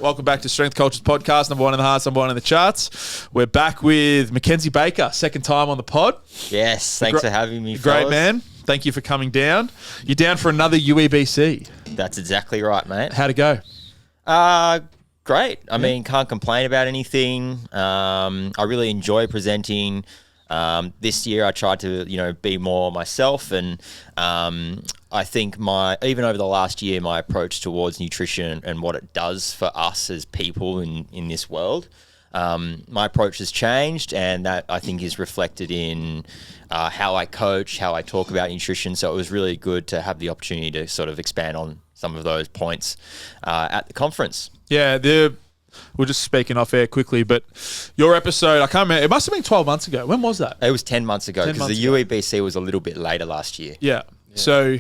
Welcome back to Strength Cultures Podcast, number one in the hearts, number one in the charts. We're back with Mackenzie Baker, second time on the pod. Yes, thanks for having me, Great fellas. man. Thank you for coming down. You're down for another UEBC. That's exactly right, mate. How'd it go? Great. I mean, can't complain about anything. I really enjoy presenting. This year I tried to, be more myself, and I think even over the last year, my approach towards nutrition and what it does for us as people in this world, my approach has changed, and that I think is reflected in how I coach, how I talk about nutrition. So it was really good to have the opportunity to sort of expand on some of those points at the conference. Yeah, we're just speaking off air quickly, but your episode, I can't remember, it must have been 12 months ago. When was that? It was 10 months ago because the UEBC was a little bit later last year. Yeah. So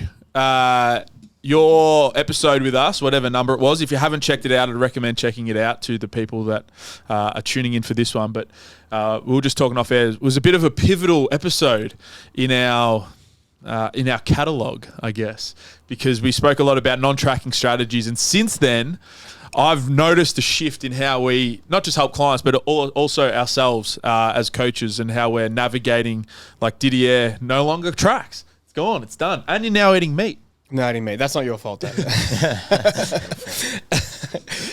your episode with us, whatever number it was, if you haven't checked it out, I'd recommend checking it out to the people that are tuning in for this one. But we were just talking off air. It was a bit of a pivotal episode in our catalogue, I guess, because we spoke a lot about non-tracking strategies. And since then, I've noticed a shift in how we not just help clients, but also ourselves as coaches, and how we're navigating. Like Didier no longer tracks. It's gone. It's done. And you're now eating meat. No, eating meat. That's not your fault, Dave. But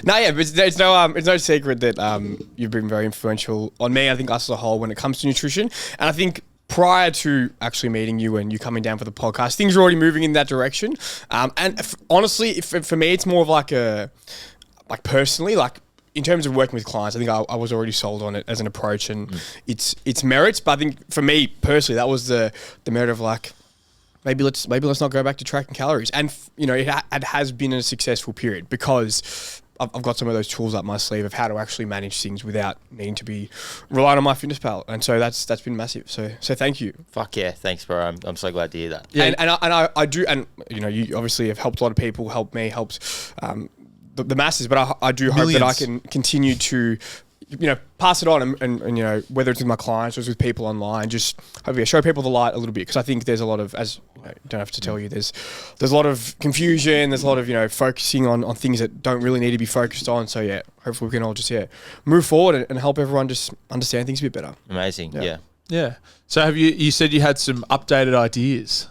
it's no secret that you've been very influential on me. I think us as a whole when it comes to nutrition. And I think prior to actually meeting you and you coming down for the podcast, things are already moving in that direction. Honestly, for me, it's more of personally, in terms of working with clients, I think I was already sold on it as an approach and its merits. But I think for me personally, that was the merit of maybe let's not go back to tracking calories. And it has been a successful period because I've got some of those tools up my sleeve of how to actually manage things without needing to be relying on MyFitnessPal. And so that's been massive. So thank you. Fuck yeah, thanks, bro. I'm so glad to hear that. Yeah. And I do, and you obviously have helped a lot of people, helped me, helped the masses, but I do hope that I can continue to pass it on and whether it's with my clients or it's with people online, just hopefully show people the light a little bit, because I think there's a lot of, as don't have to tell you, there's a lot of confusion, there's a lot of focusing on things that don't really need to be focused on. So yeah, hopefully we can all just move forward and help everyone just understand things a bit better. Amazing. Yeah. So have you said you had some updated ideas?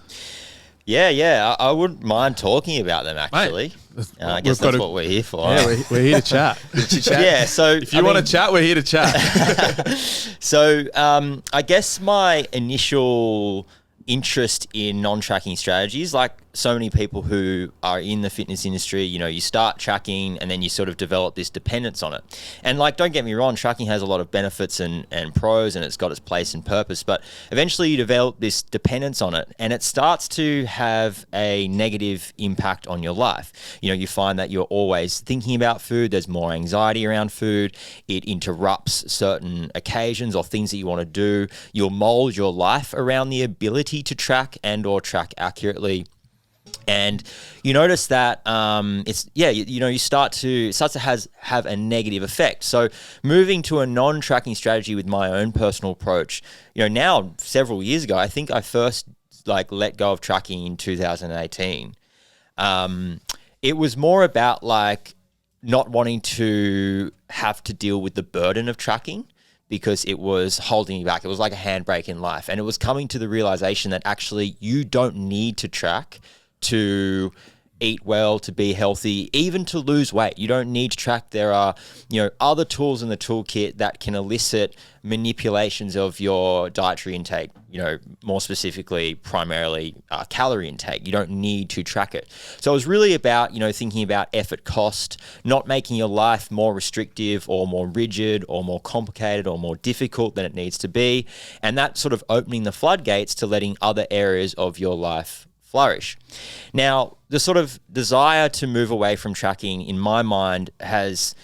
Yeah. I wouldn't mind talking about them, actually. I guess that's what we're here for. Yeah, we're here to chat. Yeah, so if you want to chat, we're here to chat. So I guess my initial interest in non-tracking strategies, like so many people who are in the fitness industry, you start tracking and then you sort of develop this dependence on it. And don't get me wrong, tracking has a lot of benefits and pros, and it's got its place and purpose, but eventually you develop this dependence on it and it starts to have a negative impact on your life. You find that you're always thinking about food, there's more anxiety around food, it interrupts certain occasions or things that you want to do. You'll mold your life around the ability to track and or track accurately. And you notice that you start to have a negative effect. So moving to a non-tracking strategy with my own personal approach, now several years ago, I think I first let go of tracking in 2018. It was more about not wanting to have to deal with the burden of tracking, because it was holding you back. It was like a handbrake in life. And it was coming to the realization that actually you don't need to track to eat well, to be healthy, even to lose weight. You don't need to track. There are, other tools in the toolkit that can elicit manipulations of your dietary intake, more specifically, primarily calorie intake. You don't need to track it. So it was really about, thinking about effort cost, not making your life more restrictive or more rigid or more complicated or more difficult than it needs to be. And that sort of opening the floodgates to letting other areas of your life flourish. Now, the sort of desire to move away from tracking in my mind has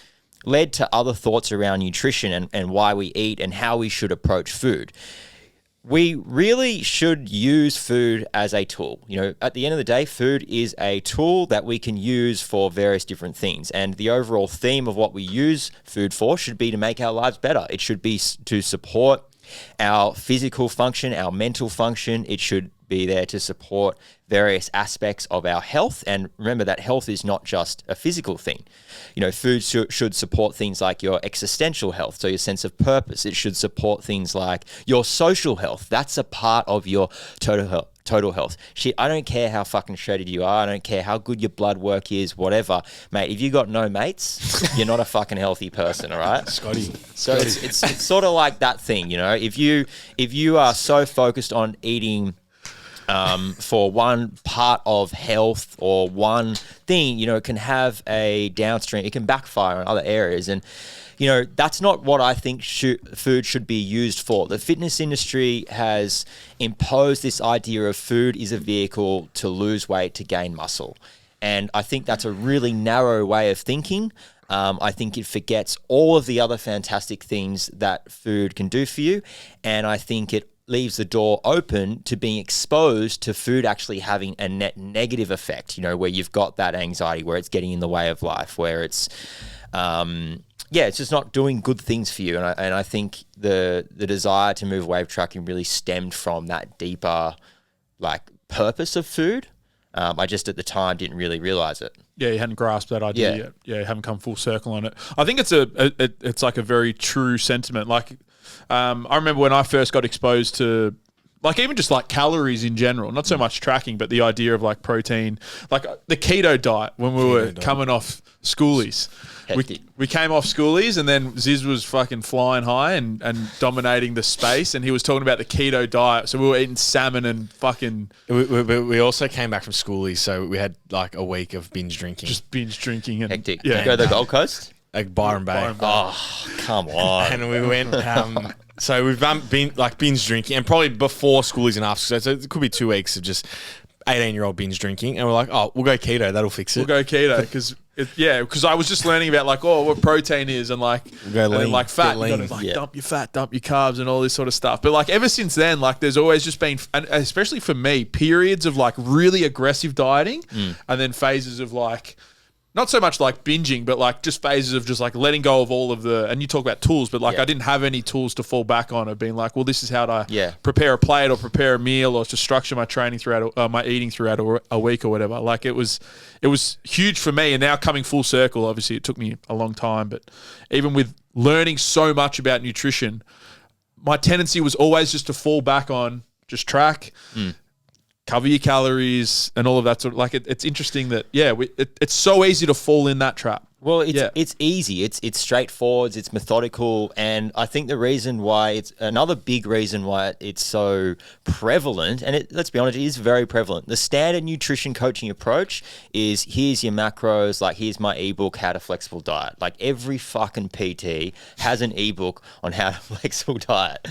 led to other thoughts around nutrition and why we eat and how we should approach food. We really should use food as a tool. At the end of the day, food is a tool that we can use for various different things. And the overall theme of what we use food for should be to make our lives better. It should be to support our physical function, our mental function. It should be there to support various aspects of our health. And remember that health is not just a physical thing. Food should support things like your existential health, so your sense of purpose. It should support things like your social health. That's a part of your total health. Shit, I don't care how fucking shredded you are. I don't care how good your blood work is, whatever. Mate, if you got no mates, you're not a fucking healthy person, all right? Scotty. So it's sort of like that thing, If you are so focused on eating for one part of health or one thing, it can have a downstream, it can backfire on other areas. And, that's not what I think food should be used for. The fitness industry has imposed this idea of food is a vehicle to lose weight, to gain muscle. And I think that's a really narrow way of thinking. I think it forgets all of the other fantastic things that food can do for you. And I think it leaves the door open to being exposed to food actually having a net negative effect, where you've got that anxiety, where it's getting in the way of life, where it's, it's just not doing good things for you. And I think the desire to move away from tracking really stemmed from that deeper, purpose of food. I just at the time didn't really realize it. Yeah, you hadn't grasped that idea yet. Yeah, you haven't come full circle on it. I think it's like a very true sentiment. I remember when I first got exposed to even just calories in general, not so much tracking, but the idea of protein, the keto diet when we were coming off schoolies. We came off schoolies and then Ziz was fucking flying high and dominating the space, and he was talking about the keto diet. So we were eating salmon and fucking... We also came back from schoolies, so we had a week of binge drinking. Just binge drinking. And, hectic. Yeah. You go to the Gold Coast? Byron Bay. Oh, come on. And we went... so we've been binge drinking, and probably before schoolies and after. So it could be 2 weeks of just 18-year-old binge drinking, and we're like, oh, we'll go keto. That'll fix it. We'll go keto because I was just learning about what protein is and we'll go lean, and then fat. You got to dump your fat, dump your carbs, and all this sort of stuff. But ever since then, there's always just been, and especially for me, periods of really aggressive dieting, and then phases of not so much binging, but just phases of just letting go of all of the, and you talk about tools, but I didn't have any tools to fall back on of being well, this is how to prepare a plate or prepare a meal or to structure my training throughout, my eating throughout a week or whatever. It was huge for me. And now coming full circle, obviously it took me a long time, but even with learning so much about nutrition, my tendency was always just to fall back on just track, cover your calories and all of that sort of it's interesting that it's so easy to fall in that trap. Well, it's easy. It's straightforward. It's methodical, and I think the reason why it's another big reason why it's so prevalent, and let's be honest, it is very prevalent. The standard nutrition coaching approach is here's your macros, here's my ebook, How to Flexible Diet. Every fucking PT has an ebook on how to flexible diet,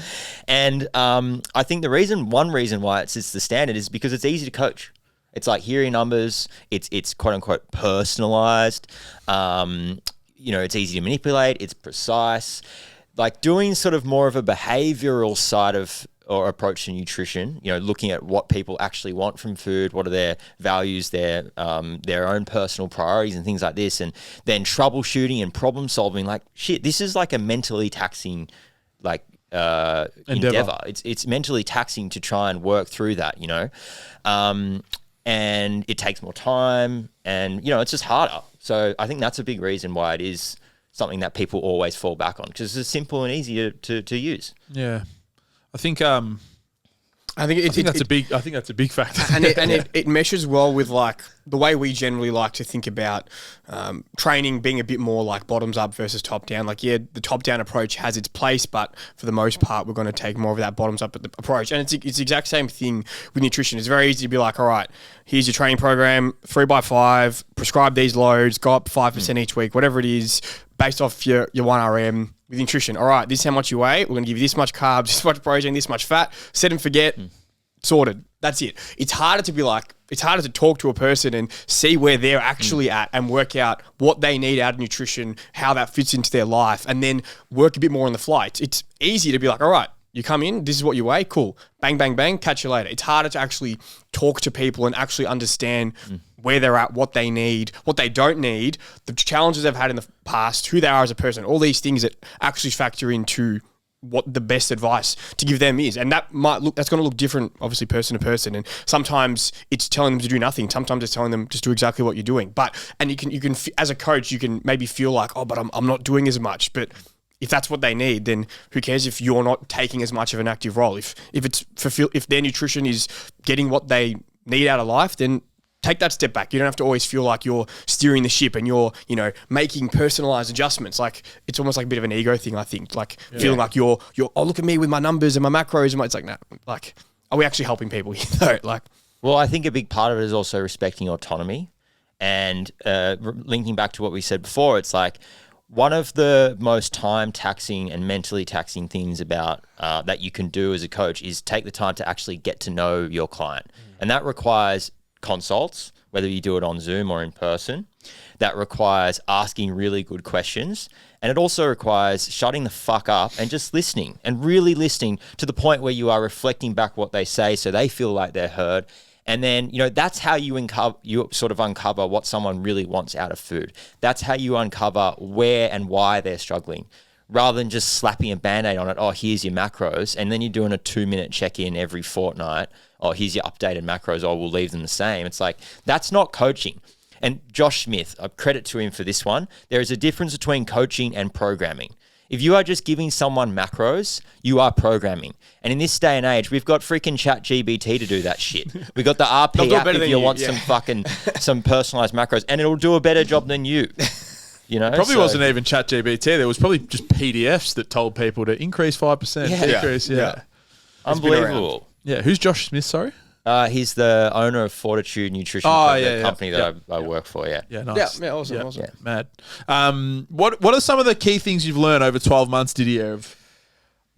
and I think one reason why it's the standard is because it's easy to coach. It's here are your numbers. It's quote unquote personalized. It's easy to manipulate. It's precise. Doing sort of more of a behavioral side of or approach to nutrition. Looking at what people actually want from food, what are their values, their own personal priorities, and things like this, and then troubleshooting and problem solving. This is a mentally taxing endeavor. It's mentally taxing to try and work through that. And it takes more time, and it's just harder. So I think that's a big reason why it is something that people always fall back on, because it's simple and easy to use. Yeah, I think that's a big factor, and it meshes well with the way we generally like to think about training being a bit more bottoms up versus top down. The top down approach has its place, but for the most part, we're going to take more of that bottoms up approach. And it's the exact same thing with nutrition. It's very easy to be all right, here's your training program, 3x5, prescribe these loads, go up 5% each week, whatever it is, based off your 1RM. With nutrition, all right, this is how much you weigh. We're going to give you this much carbs, this much protein, this much fat. Set and forget. Sorted. That's it. It's harder to talk to a person and see where they're actually at and work out what they need out of nutrition, how that fits into their life, and then work a bit more on the fly. It's easy to be all right, you come in, this is what you weigh, cool. Bang, bang, bang, catch you later. It's harder to actually talk to people and actually understand where they're at, what they need, what they don't need, the challenges they've had in the past, who they are as a person, all these things that actually factor into what the best advice to give them is. And that's going to look different, obviously, person to person. And sometimes it's telling them to do nothing. Sometimes it's telling them just do exactly what you're doing. And you can, as a coach, you can maybe feel like, oh, but I'm not doing as much. But if that's what they need, then who cares if you're not taking as much of an active role? If their nutrition is getting what they need out of life, then take that step back. You don't have to always feel like you're steering the ship and you're, making personalized adjustments. Like, it's almost like a bit of an ego thing, I think. Like, feeling like you're, oh, look at me with my numbers and my macros. And it's like, nah, like, are we actually helping people? Well, I think a big part of it is also respecting autonomy. And linking back to what we said before, it's like, one of the most time taxing and mentally taxing things about that you can do as a coach is take the time to actually get to know your client. And that requires consults, whether you do it on Zoom or in person. That requires asking really good questions. And it also requires shutting the fuck up and just listening, and really listening to the point where you are reflecting back what they say so they feel like they're heard. And then, that's how you sort of uncover what someone really wants out of food. That's how you uncover where and why they're struggling, rather than just slapping a Band-Aid on it. Oh, here's your macros. And then you're doing a 2-minute check-in every fortnight. Oh, here's your updated macros. Oh, we'll leave them the same. It's like, that's not coaching. And Josh Smith, I credit to him for this one. There is a difference between coaching and programming. If you are just giving someone macros, you are programming. And in this day and age, we've got freaking ChatGPT to do that shit. We've got the RP app if you want some personalized macros, and it'll do a better job than you. Probably wasn't even ChatGPT. There was probably just PDFs that told people to increase 5%, decrease. Yeah. Unbelievable. Yeah. Who's Josh Smith? Sorry. He's the owner of Fortitude Nutrition, company that I work for. Yeah. Yeah. Nice. Yeah. Awesome. Yeah. Mad. What are some of the key things you've learned over 12 months, Didier?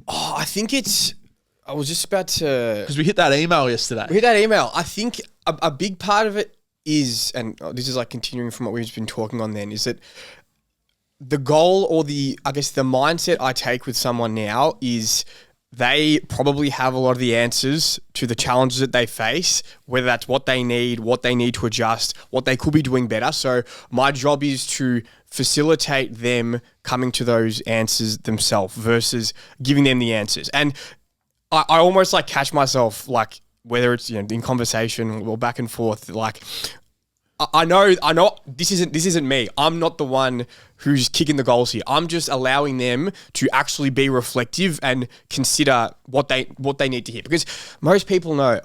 I think I was just about to, because we hit that email yesterday. I think a big part of it is, and this is like continuing from what we've just been talking on then, is that the goal, or the mindset I take with someone now is they probably have a lot of the answers to the challenges that they face, whether that's what they need to adjust, what they could be doing better. So my job is to facilitate them coming to those answers themselves versus giving them the answers. And I almost like catch myself, like, whether it's in conversation or back and forth, like, I know this isn't me. I'm not the one who's kicking the goals here. I'm just allowing them to actually be reflective and consider what they need to hear. Because most people know,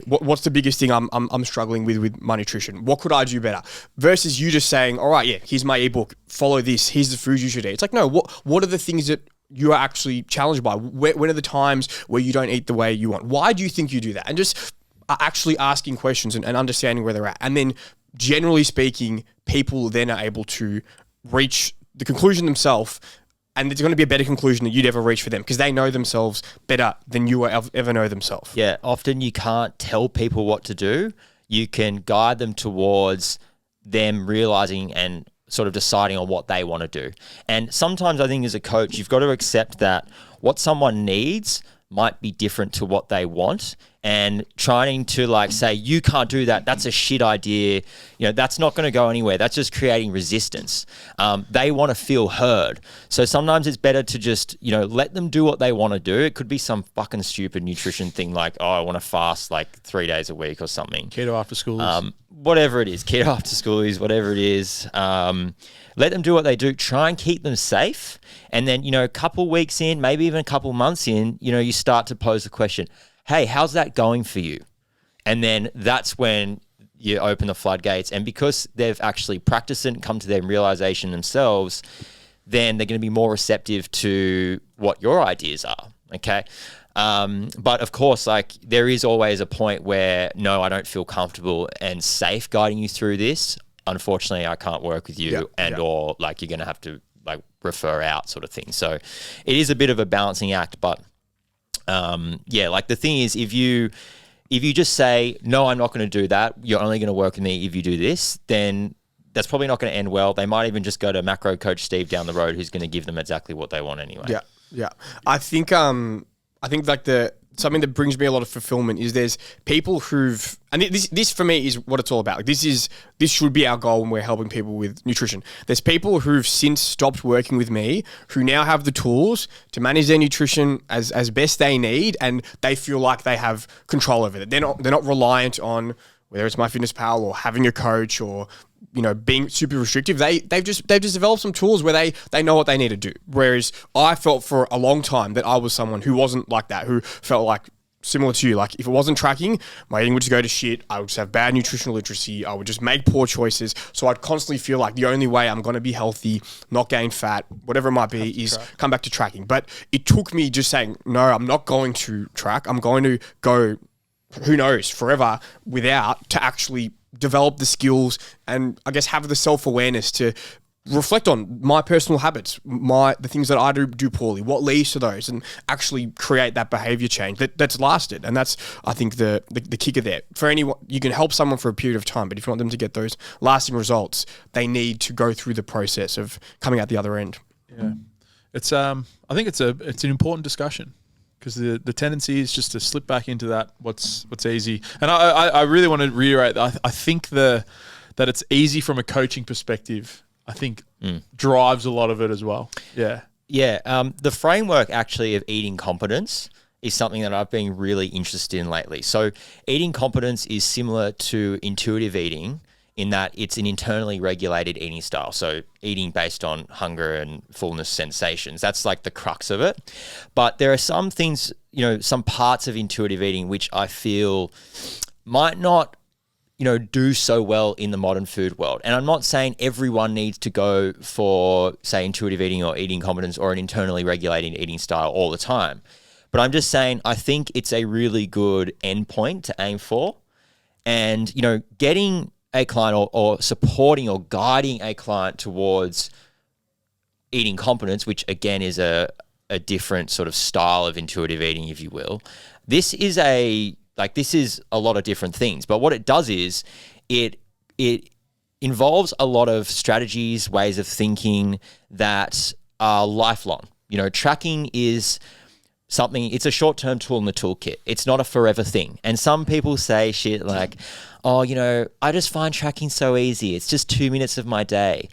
what's the biggest thing I'm struggling with my nutrition? What could I do better? Versus you just saying, all right, here's my ebook, follow this, here's the foods you should eat. It's like, no, what are the things that you are actually challenged by? When are the times where you don't eat the way you want? Why do you think you do that? And just actually asking questions and understanding where they're at. And then, generally speaking, people then are able to reach the conclusion themselves, and it's going to be a better conclusion than you'd ever reach for them, because they know themselves better than you will ever know themselves. Yeah, often you can't tell people what to do. You can guide them towards them realizing and sort of deciding on what they want to do. And sometimes I think as a coach, you've got to accept that what someone needs might be different to what they want, and trying to say, you can't do that, that's a shit idea, that's not going to go anywhere, that's just creating resistance. They want to feel heard. So sometimes it's better to just, let them do what they want to do. It could be some fucking stupid nutrition thing like, I want to fast 3 days a week or something. Keto after school. Whatever it is, keto after school is, whatever it is. Let them do what they do. Try and keep them safe. And then, a couple weeks in, maybe even a couple months in, you start to pose the question, hey, how's that going for you? And then that's when you open the floodgates. And because they've actually practiced it and come to their realization themselves, then they're going to be more receptive to what your ideas are. Okay. But of course, there is always a point where, no, I don't feel comfortable and safe guiding you through this. Unfortunately, I can't work with you, or you're going to have to refer out, sort of thing. So it is a bit of a balancing act, but the thing is, if you just say, no, I'm not going to do that, you're only going to work with me if you do this, then that's probably not going to end well. They might even just go to macro coach Steve down the road, who's going to give them exactly what they want anyway. Yeah. I think the something that brings me a lot of fulfillment is there's people who've, and this for me is what it's all about. Like this should be our goal when we're helping people with nutrition. There's people who've since stopped working with me who now have the tools to manage their nutrition as best they need, and they feel like they have control over it. They're not reliant on whether it's MyFitnessPal or having a coach or being super restrictive. They've just developed some tools where they know what they need to do. Whereas I felt for a long time that I was someone who wasn't like that, who felt like similar to you. Like if it wasn't tracking, my eating would just go to shit. I would just have bad nutritional literacy. I would just make poor choices. So I'd constantly feel like the only way I'm going to be healthy, not gain fat, whatever it might be, is come back to tracking. But it took me just saying, no, I'm not going to track. I'm going to go, who knows, forever without, to actually develop the skills and I guess have the self-awareness to reflect on my personal habits, the things that I do poorly, what leads to those, and actually create that behavior change that's lasted. And that's, I think, the kicker there. For anyone, you can help someone for a period of time, but if you want them to get those lasting results, they need to go through the process of coming out the other end. Yeah. It's I think it's an important discussion, because the tendency is just to slip back into that what's easy. And I really want to reiterate that I think that it's easy from a coaching perspective, I think drives a lot of it as well. Yeah. Yeah. The framework actually of eating competence is something that I've been really interested in lately. So eating competence is similar to intuitive eating in that it's an internally regulated eating style. So eating based on hunger and fullness sensations. That's like the crux of it. But there are some things, some parts of intuitive eating which I feel might not, do so well in the modern food world. And I'm not saying everyone needs to go for, say, intuitive eating or eating competence or an internally regulated eating style all the time. But I'm just saying I think it's a really good endpoint to aim for. And, getting a client or supporting or guiding a client towards eating competence, which again is a different sort of style of intuitive eating, if you will. This is a lot of different things, but what it does is it involves a lot of strategies, ways of thinking that are lifelong. Tracking is something, it's a short-term tool in the toolkit. It's not a forever thing. And some people say shit like, I just find tracking so easy. It's just 2 minutes of my day.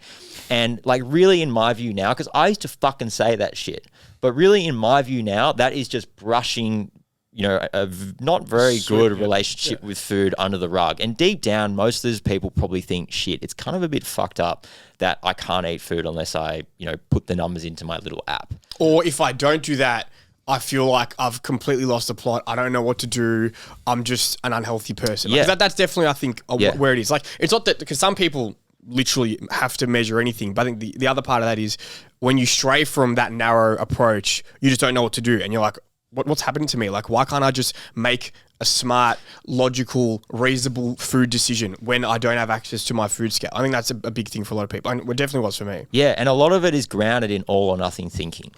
And really in my view now, because I used to fucking say that shit, but really in my view now, that is just brushing, a not very good relationship with food under the rug. And deep down, most of those people probably think, shit, it's kind of a bit fucked up that I can't eat food unless I, put the numbers into my little app. Or if I don't do that, I feel like I've completely lost the plot. I don't know what to do. I'm just an unhealthy person. That's definitely, I think, where it is. It's not that, because some people literally have to measure anything. But I think the other part of that is when you stray from that narrow approach, you just don't know what to do. And you're like, what's happening to me? Why can't I just make a smart, logical, reasonable food decision when I don't have access to my food scale? I think that's a big thing for a lot of people. And it definitely was for me. Yeah, and a lot of it is grounded in all or nothing thinking.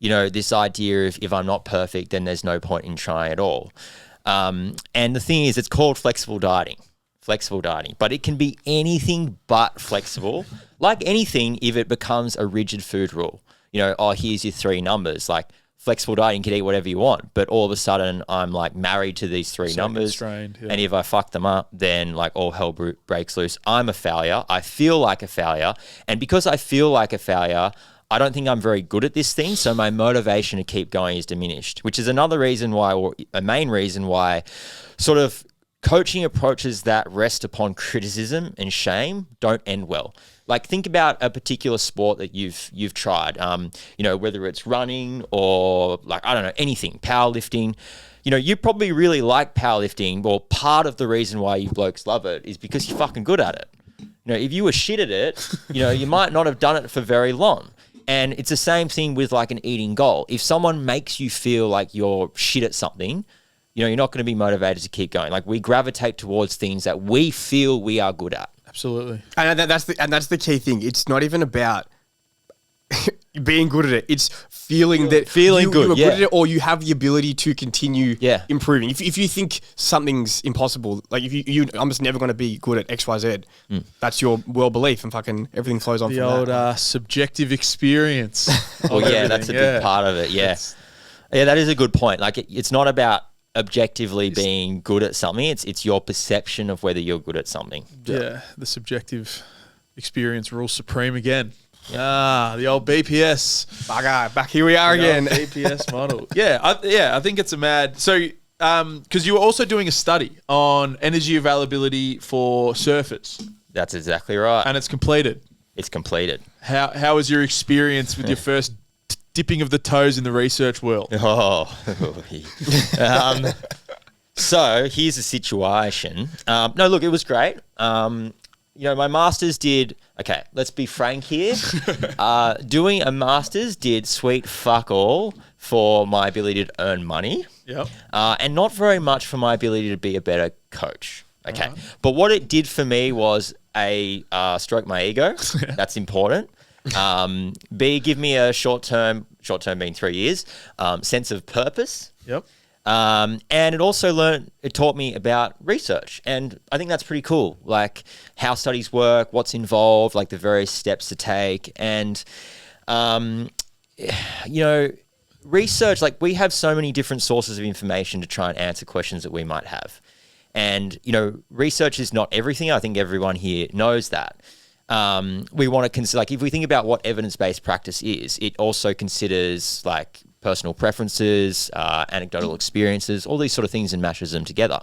This idea of if I'm not perfect, then there's no point in trying at all. And the thing is, it's called flexible dieting, but it can be anything but flexible. Like anything, if it becomes a rigid food rule, here's your 3 numbers. Flexible dieting can eat whatever you want, but all of a sudden I'm married to these 3 numbers. And if I fuck them up, then all hell breaks loose. I'm a failure. I feel like a failure. And because I feel like a failure, I don't think I'm very good at this thing, so my motivation to keep going is diminished, which is another reason why, or a main reason why, sort of coaching approaches that rest upon criticism and shame don't end well. Think about a particular sport that you've tried, whether it's running or I don't know, anything, powerlifting. You probably really like powerlifting. Well, part of the reason why you blokes love it is because you're fucking good at it. If you were shit at it, you might not have done it for very long. And it's the same thing with an eating goal. If someone makes you feel like you're shit at something, you're not going to be motivated to keep going. We gravitate towards things that we feel we are good at. Absolutely. And that's the key thing. It's not even about being good at it. It's feeling good, you are good at it, or you have the ability to continue improving. If you think something's impossible, if I'm just never going to be good at X, Y, Z, that's your world belief, and fucking everything flows on the from old subjective experience. Well, that's a big part of it. Yeah. Yeah, that is a good point. Like it's not about objectively being good at something. It's your perception of whether you're good at something. Yeah, the subjective experience rules supreme again. The old BPS. Back here we are again. BPS model. I think it's a mad. So, because you were also doing a study on energy availability for surfers, That's exactly right. and it's completed. It's completed. How was your experience with your first dipping of the toes in the research world? Oh. So here's the situation. No, look, it was great. My master's did, okay, let's be frank here. Doing a master's did sweet fuck all for my ability to earn money. Yep. And not very much for my ability to be a better coach. Okay. But what it did for me was stroke my ego. That's important. B, give me a short term being 3 years, sense of purpose. Yep. And it taught me about research. And I think that's pretty cool. Like how studies work, what's involved, like the various steps to take. And, research, like we have so many different sources of information to try and answer questions that we might have. And, research is not everything. I think everyone here knows that. We want to consider, like, if we think about what evidence-based practice is, it also considers like personal preferences, anecdotal experiences, all these sort of things, and mashes them together.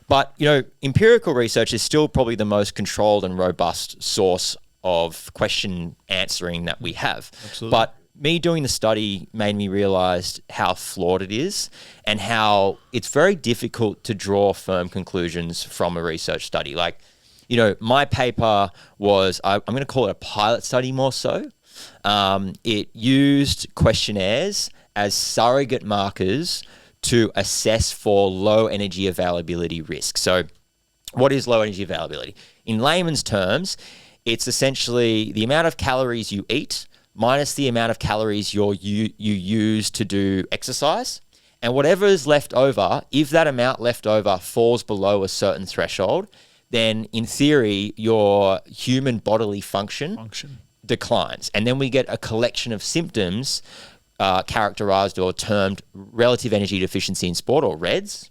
But, empirical research is still probably the most controlled and robust source of question answering that we have. Absolutely. But me doing the study made me realize how flawed it is and how it's very difficult to draw firm conclusions from a research study. Like, my paper was, I'm going to call it a pilot study more so. It used questionnaires as surrogate markers to assess for low energy availability risk. So what is low energy availability? In layman's terms, it's essentially the amount of calories you eat minus the amount of calories you use to do exercise. And whatever is left over, if that amount left over falls below a certain threshold, then in theory, your human bodily function declines. And then we get a collection of symptoms characterized or termed relative energy deficiency in sport, or REDS.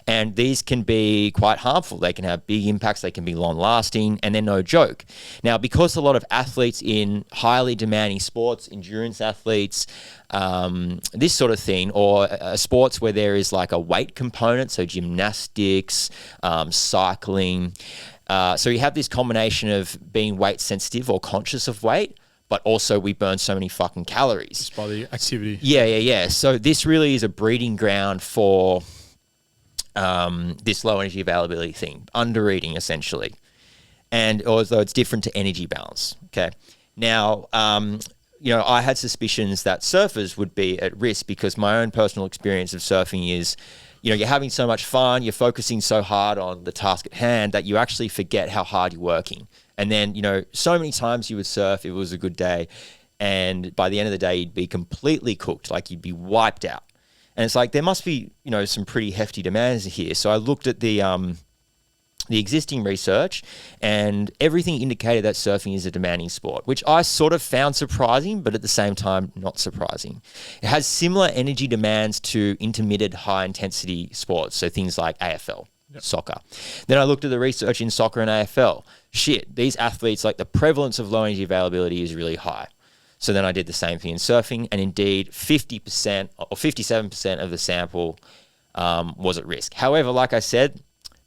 And these can be quite harmful. They can have big impacts. They can be long lasting, and they're no joke. Now, because a lot of athletes in highly demanding sports, endurance athletes, this sort of thing, or sports where there is like a weight component, so gymnastics, cycling. So you have this combination of being weight sensitive or conscious of weight, but also we burn so many fucking calories. Just by the activity. Yeah. So this really is a breeding ground for this low energy availability thing, under eating essentially. And although it's different to energy balance. Okay. Now, I had suspicions that surfers would be at risk because my own personal experience of surfing is, you're having so much fun, you're focusing so hard on the task at hand that you actually forget how hard you're working. And then, so many times you would surf, it was a good day, and by the end of the day, you'd be completely cooked, like you'd be wiped out. And it's like, there must be, some pretty hefty demands here. So I looked at the existing research, and everything indicated that surfing is a demanding sport, which I sort of found surprising, but at the same time, not surprising. It has similar energy demands to intermittent high-intensity sports, so things like AFL, soccer. Then I looked at the research in soccer and AFL. Shit, these athletes, like the prevalence of low energy availability is really high. So then I did the same thing in surfing, and indeed 50% or 57% of the sample was at risk. However, like I said,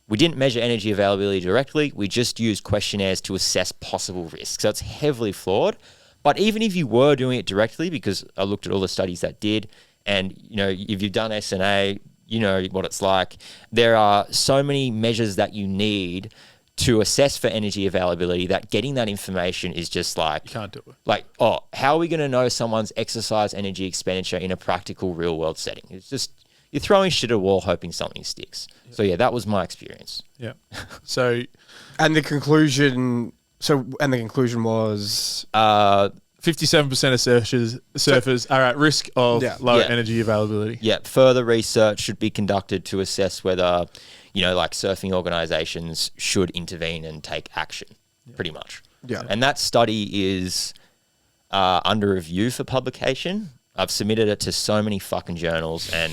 we didn't measure energy availability directly. We just used questionnaires to assess possible risks. So it's heavily flawed. But even if you were doing it directly, because I looked at all the studies that did, and if you've done SNA, you know what it's like. There are so many measures that you need to assess for energy availability that getting that information is just like... You can't do it. Like, how are we going to know someone's exercise energy expenditure in a practical real-world setting? It's just... You're throwing shit at a wall hoping something sticks. Yeah. So, that was my experience. Yeah. So... And the conclusion was... 57% of surfers are at risk of low energy availability. Yeah. Further research should be conducted to assess whether... like surfing organizations should intervene and take action, pretty much. Yeah. And that study is under review for publication. I've submitted it to so many fucking journals, and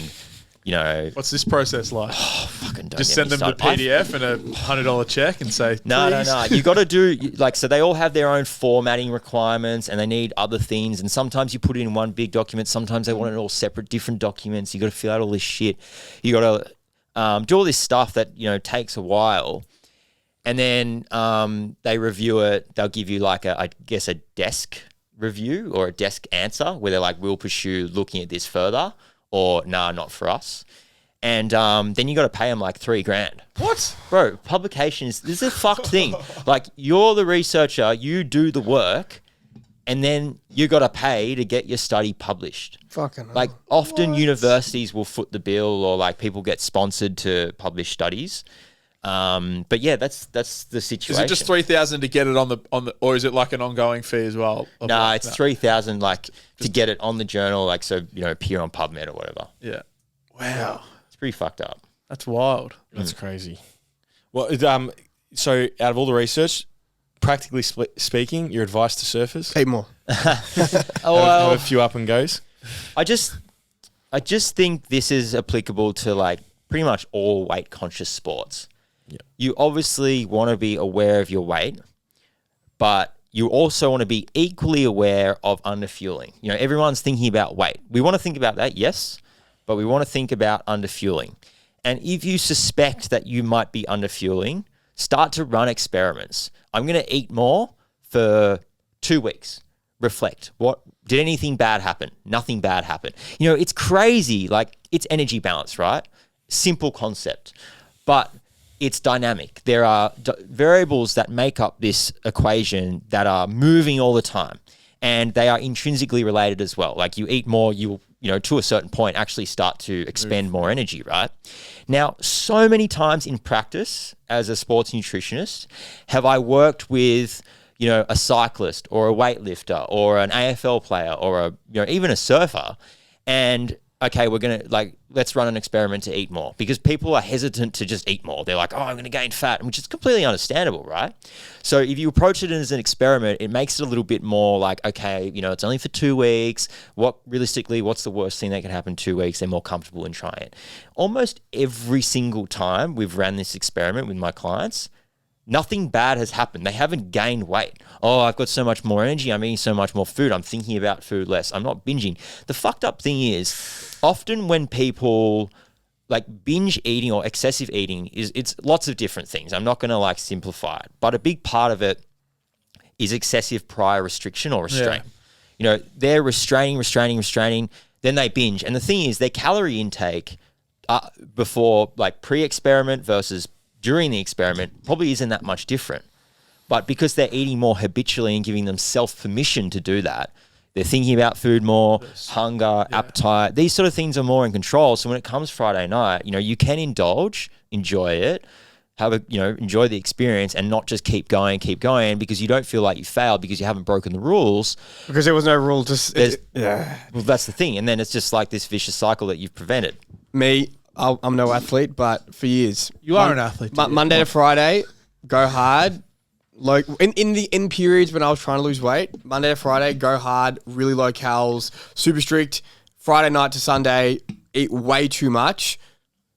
you know, What's this process like? fucking don't Just get send me them the started. PDF and a $100 check and say, No. "Please." You got to do like, so they all have their own formatting requirements, and they need other things. And sometimes you put it in one big document. Sometimes they want it all separate, different documents. You got to fill out all this shit. You got to do all this stuff that, you know, takes a while. And then they review it. They'll give you like I guess a desk review or a desk answer where they're like, we'll pursue looking at this further, or nah, not for us. And then you got to pay them like $3,000. What? Bro, publications, this is a fucked thing. Like, you're the researcher, you do the work, and then you got to pay to get your study published. Fucking hell. Like, often universities will foot the bill, or like people get sponsored to publish studies. But yeah, that's the situation. Is it just 3,000 to get it on the, or is it like an ongoing fee as well? No, it's 3,000 like to get it on the journal, like, so, you know, appear on PubMed or whatever. Yeah. Wow. It's pretty fucked up. That's wild. That's crazy. Well, so out of all the research, practically speaking, your advice to surfers? 8 more. Oh, Have a few up and goes. I just think this is applicable to like pretty much all weight conscious sports. Yep. You obviously want to be aware of your weight, but you also want to be equally aware of underfueling. You know, everyone's thinking about weight. We want to think about that, yes, but we want to think about underfueling. And if you suspect that you might be underfueling, start to run experiments. I'm going to eat more for 2 weeks. Reflect. What did anything bad happen? Nothing bad happened. You know, it's crazy. Like, it's energy balance, right? Simple concept, but it's dynamic. There are variables that make up this equation that are moving all the time, and they are intrinsically related as well. Like, you eat more, you know, to a certain point, actually start to expend more energy, right? Now, so many times in practice as a sports nutritionist, have I worked with, you know, a cyclist or a weightlifter or an AFL player or a, you know, even a surfer, and okay, we're going to like, let's run an experiment to eat more, because people are hesitant to just eat more. They're like, oh, I'm going to gain fat, which is completely understandable, right? So if you approach it as an experiment, it makes it a little bit more like, okay, you know, it's only for 2 weeks. Realistically, what's the worst thing that can happen in 2 weeks? They're more comfortable in trying it. Almost every single time we've ran this experiment with my clients, nothing bad has happened. They haven't gained weight. Oh, I've got so much more energy. I'm eating so much more food. I'm thinking about food less. I'm not binging. The fucked up thing is, often when people like binge eating or excessive eating, it's lots of different things. I'm not going to like simplify it, but a big part of it is excessive prior restriction or restraint. Yeah. You know, they're restraining, then they binge. And the thing is, their calorie intake before, like, pre-experiment versus during the experiment probably isn't that much different. But because they're eating more habitually and giving themselves permission to do that, they're thinking about food more, hunger, appetite. These sort of things are more in control. So when it comes Friday night, you know, you can indulge, enjoy it, enjoy the experience, and not just keep going because you don't feel like you failed because you haven't broken the rules. Because there was no rule. Well, that's the thing. And then it's just like this vicious cycle that you've prevented. I'm no athlete, but for years. You are an athlete. Monday to Friday, go hard. Like in periods when I was trying to lose weight, Monday to Friday, go hard, really low calories, super strict. Friday night to Sunday, eat way too much.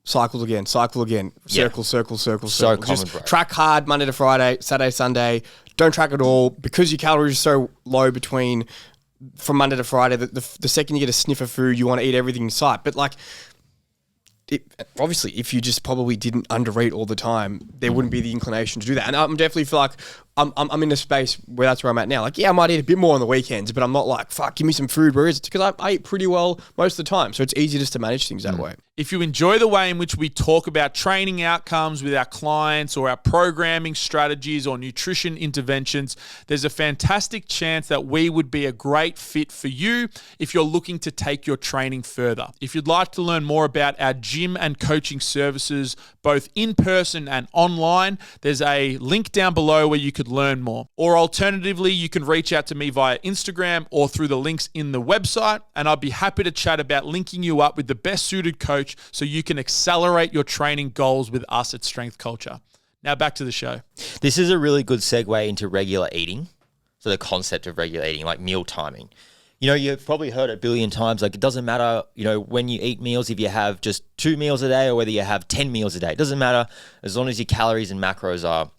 Cycle again. Circle. So common, Just bro. track hard Monday to Friday, Saturday, Sunday. Don't track at all because your calories are so low from Monday to Friday. The second you get a sniff of food, you want to eat everything in sight. But like, obviously, if you just probably didn't undereat all the time, there wouldn't be the inclination to do that. And I'm definitely feel like I'm in a space where that's where I'm at now. Like, yeah, I might eat a bit more on the weekends, but I'm not like, fuck, give me some food. Where is it? Because I eat pretty well most of the time. So it's easy just to manage things that way. If you enjoy the way in which we talk about training outcomes with our clients or our programming strategies or nutrition interventions, there's a fantastic chance that we would be a great fit for you if you're looking to take your training further. If you'd like to learn more about our gym and coaching services, both in person and online, there's a link down below where you could learn more. Or alternatively, you can reach out to me via Instagram or through the links in the website, and I'd be happy to chat about linking you up with the best suited coach so you can accelerate your training goals with us at Strength Culture. Now back to the show. This is a really good segue into regular eating. So the concept of regular eating, like meal timing. You know, you've probably heard it a billion times. Like, it doesn't matter, you know, when you eat meals, if you have just 2 meals a day or whether you have 10 meals a day. It doesn't matter as long as your calories and macros are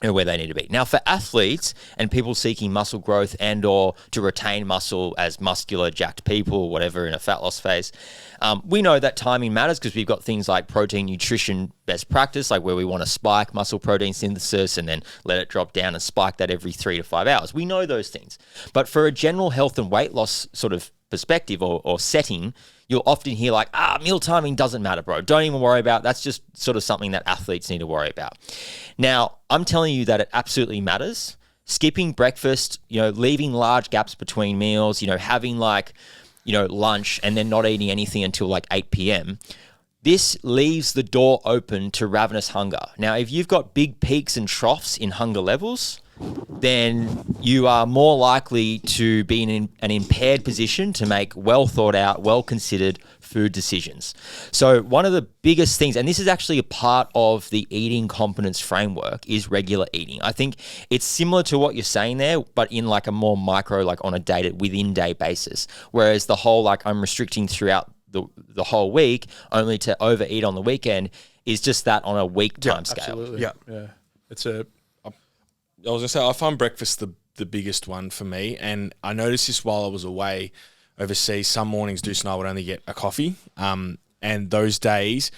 where they need to be. Now, for athletes and people seeking muscle growth and or to retain muscle as muscular, jacked people or whatever in a fat loss phase, we know that timing matters because we've got things like protein nutrition best practice, like where we want to spike muscle protein synthesis and then let it drop down and spike that every 3 to 5 hours. We know those things. But for a general health and weight loss sort of perspective or setting, you'll often hear like, meal timing doesn't matter, bro. Don't even worry about it. That's just sort of something that athletes need to worry about. Now, I'm telling you that it absolutely matters. Skipping breakfast, you know, leaving large gaps between meals, you know, having like, you know, lunch and then not eating anything until like 8 p.m., this leaves the door open to ravenous hunger. Now, if you've got big peaks and troughs in hunger levels, then you are more likely to be in an impaired position to make well thought out, well considered food decisions. So one of the biggest things, and this is actually a part of the eating competence framework, is regular eating. I think it's similar to what you're saying there, but in like a more micro, like on a within day basis. Whereas the whole like I'm restricting throughout the whole week only to overeat on the weekend is just that on a week time scale. Absolutely. Yeah. It's I was gonna say I find breakfast the biggest one for me, and I noticed this while I was away overseas. Some mornings Deuce and I would only get a coffee, and those days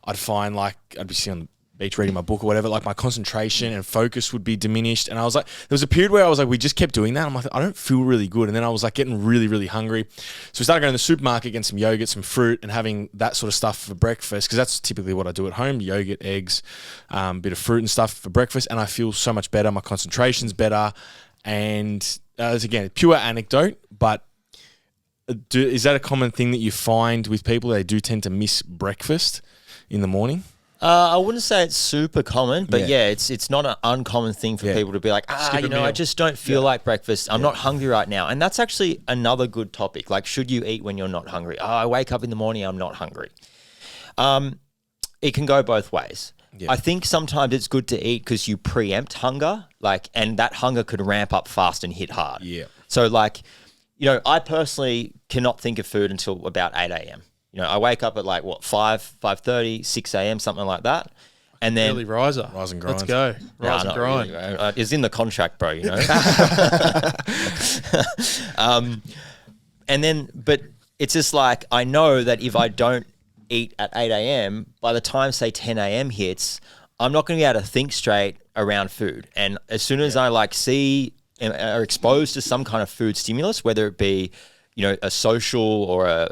I'd find like I'd be sitting on the beach reading my book or whatever, like my concentration and focus would be diminished. And I was like, there was a period where I was like, we just kept doing that. I'm like, I don't feel really good. And then I was like getting really, really hungry. So we started going to the supermarket, getting some yogurt, some fruit, and having that sort of stuff for breakfast, because that's typically what I do at home: yogurt, eggs, bit of fruit and stuff for breakfast. And I feel so much better. My concentration's better. And again, pure anecdote, but is that a common thing that you find with people? They do tend to miss breakfast in the morning? I wouldn't say it's super common, but yeah, it's not an uncommon thing for people to be like, I just don't feel like breakfast. I'm not hungry right now. And that's actually another good topic. Like, should you eat when you're not hungry? I wake up in the morning, I'm not hungry. It can go both ways. Yeah. I think sometimes it's good to eat because you preempt hunger, and that hunger could ramp up fast and hit hard. Yeah. So I personally cannot think of food until about 8 a.m. You know, I wake up at 5:30, 6 a.m., something like that. And then early riser. Rise and grind. Let's go. Rise and grind. Really, it's in the contract, bro, you know. But it's just like, I know that if I don't eat at 8 a.m., by the time, say, 10 a.m. hits, I'm not going to be able to think straight around food. And as soon as I see and are exposed to some kind of food stimulus, whether it be, you know, a social or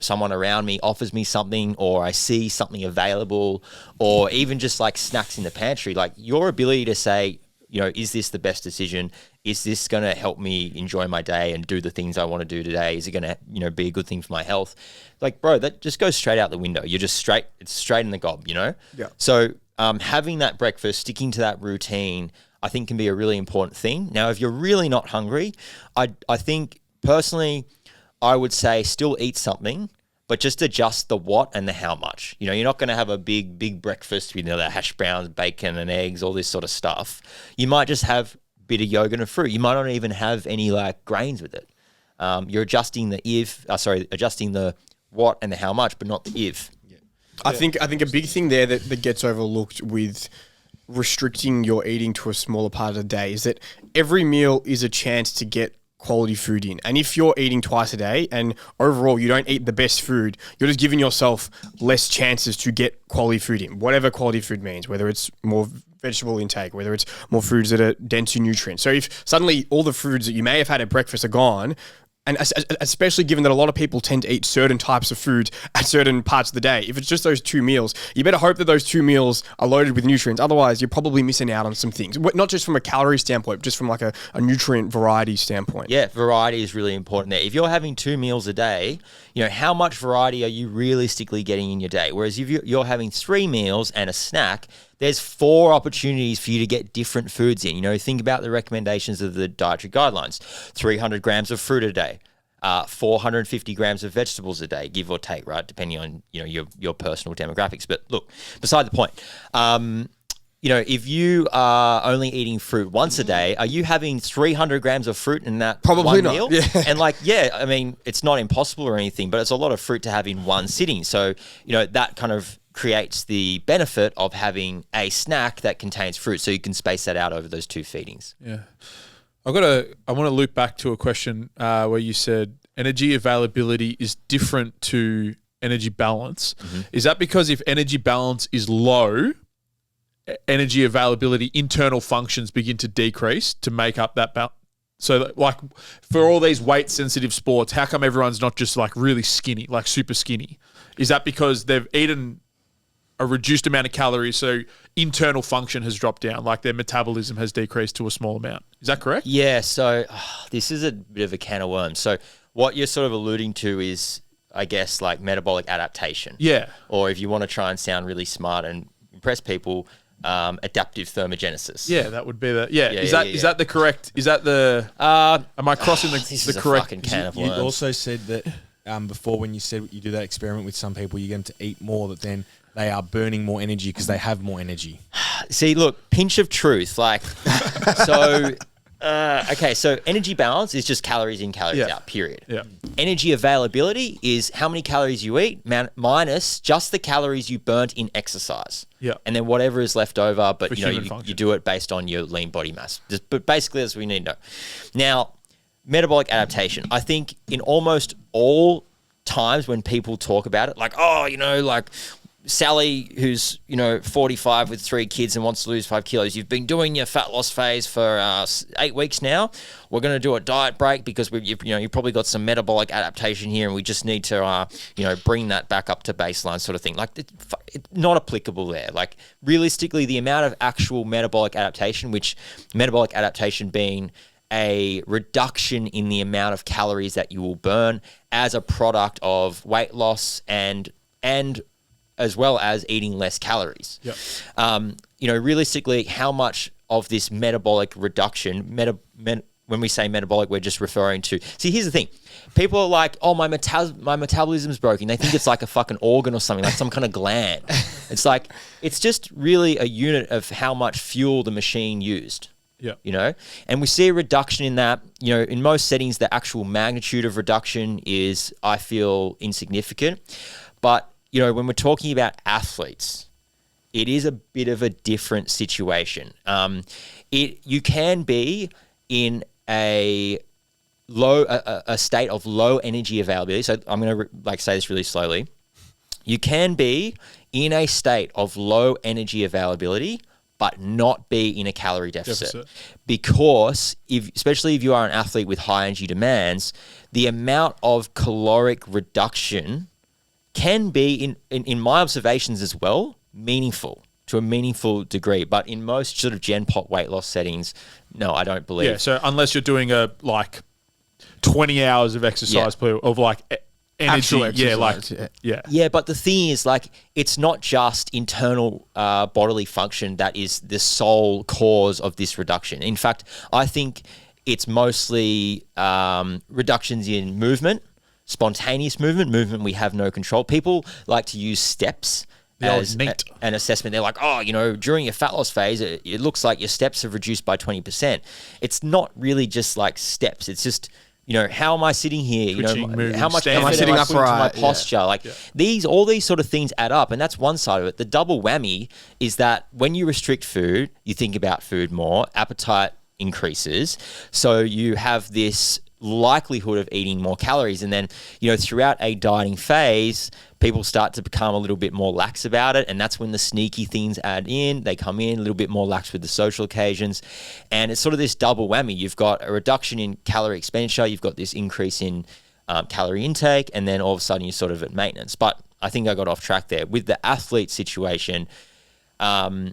someone around me offers me something, or I see something available, or even just like snacks in the pantry, like your ability to say, you know, is this the best decision? Is this going to help me enjoy my day and do the things I want to do today? Is it going to, you know, be a good thing for my health? Like, bro, that just goes straight out the window. You're just it's straight in the gob, you know? Yeah. So having that breakfast, sticking to that routine, I think can be a really important thing. Now, if you're really not hungry, I think personally, I would say still eat something, but just adjust the what and the how much. You know, you're not going to have a big breakfast with, you know, the hash browns, bacon and eggs, all this sort of stuff. You might just have a bit of yogurt and fruit. You might not even have any grains with it. You're adjusting adjusting the what and the how much, but not the if. Yeah. I think a big thing there that gets overlooked with restricting your eating to a smaller part of the day is that every meal is a chance to get quality food in. And if you're eating twice a day and overall you don't eat the best food, you're just giving yourself less chances to get quality food in, whatever quality food means, whether it's more vegetable intake, whether it's more foods that are dense in nutrients. So if suddenly all the foods that you may have had at breakfast are gone, and especially given that a lot of people tend to eat certain types of food at certain parts of the day, if it's just those 2 meals, you better hope that those 2 meals are loaded with nutrients. Otherwise, you're probably missing out on some things. Not just from a calorie standpoint, but just from a nutrient variety standpoint. Yeah, variety is really important there. If you're having 2 meals a day, you know, how much variety are you realistically getting in your day? Whereas if you're having 3 meals and a snack, there's 4 opportunities for you to get different foods in. You know, think about the recommendations of the dietary guidelines: 300 grams of fruit a day, 450 grams of vegetables a day, give or take, right? Depending on, you know, your personal demographics. But look, beside the point, if you are only eating fruit once a day, are you having 300 grams of fruit in that Probably one not. meal? Yeah. And I mean, it's not impossible or anything, but it's a lot of fruit to have in one sitting. So, that kind of creates the benefit of having a snack that contains fruit, so you can space that out over those 2 feedings. Yeah. I want to loop back to a question where you said energy availability is different to energy balance. Mm-hmm. Is that because if energy balance is low, energy availability, internal functions begin to decrease to make up that balance? So like for all these weight sensitive sports, how come everyone's not just like really skinny, like super skinny? Is that because they've eaten a reduced amount of calories, so internal function has dropped down, like their metabolism has decreased to a small amount? Is that correct? Yeah, so this is a bit of a can of worms. So what you're sort of alluding to is, I guess, like metabolic adaptation. Yeah. Or if you want to try and sound really smart and impress people, adaptive thermogenesis. Yeah, that would be the Is yeah. that the correct? Is that the? Am I crossing This the is a correct? fucking can of You worms. also said that before, when you said you do that experiment with some people, you get them to eat more, that then they are burning more energy because they have more energy. See, look, pinch of truth. Like, so, okay, so energy balance is just calories in, calories Yeah. out, period. Yeah. Energy availability is how many calories you eat minus just the calories you burnt in exercise. Yeah. And then whatever is left over, but For human function. you do it based on your lean body mass. But basically, that's what we need to know. Now, metabolic adaptation. I think in almost all times when people talk about it, like, like Sally, who's 45 with 3 kids and wants to lose 5 kilos. You've been doing your fat loss phase for 8 weeks now. We're going to do a diet break because you've probably got some metabolic adaptation here, and we just need to bring that back up to baseline, sort of thing. Like, it's not applicable there. Like, realistically, the amount of actual metabolic adaptation, which metabolic adaptation being a reduction in the amount of calories that you will burn as a product of weight loss and as well as eating less calories. Yep. Realistically, how much of this metabolic reduction, when we say metabolic, we're just referring to. See, here's the thing: people are like, "Oh, my metabolism's broken." They think it's like a fucking organ or something, like some kind of gland. It's like it's just really a unit of how much fuel the machine used. Yeah. And we see a reduction in that. In most settings, the actual magnitude of reduction is, I feel, insignificant. But when we're talking about athletes, it is a bit of a different situation. You can be in a state of low energy availability. So I'm going to say this really slowly. You can be in a state of low energy availability, but not be in a calorie deficit. Because especially if you are an athlete with high energy demands, the amount of caloric reduction can be, in my observations as well, meaningful to a meaningful degree. But in most sort of Gen Pop weight loss settings, no, I don't believe. Yeah, so unless you're doing 20 hours of exercise of energy, Actual exercise, Yeah, but the thing is, it's not just internal bodily function that is the sole cause of this reduction. In fact, I think it's mostly reductions in movement, spontaneous movement we have no control. People like to use steps as an assessment. They're like, during your fat loss phase, it looks like your steps have reduced by 20%. It's not really just like steps. It's just, how am I sitting here? Twitching, How much moving, effort am I sitting putting into my upright? posture? All these sort of things add up, and that's one side of it. The double whammy is that when you restrict food, you think about food more, appetite increases, so you have this likelihood of eating more calories. And then, throughout a dieting phase, people start to become a little bit more lax about it. And that's when the sneaky things add in. They come in a little bit more lax with the social occasions. And it's sort of this double whammy. You've got a reduction in calorie expenditure. You've got this increase in calorie intake. And then all of a sudden you're sort of at maintenance. But I think I got off track there. With the athlete situation, there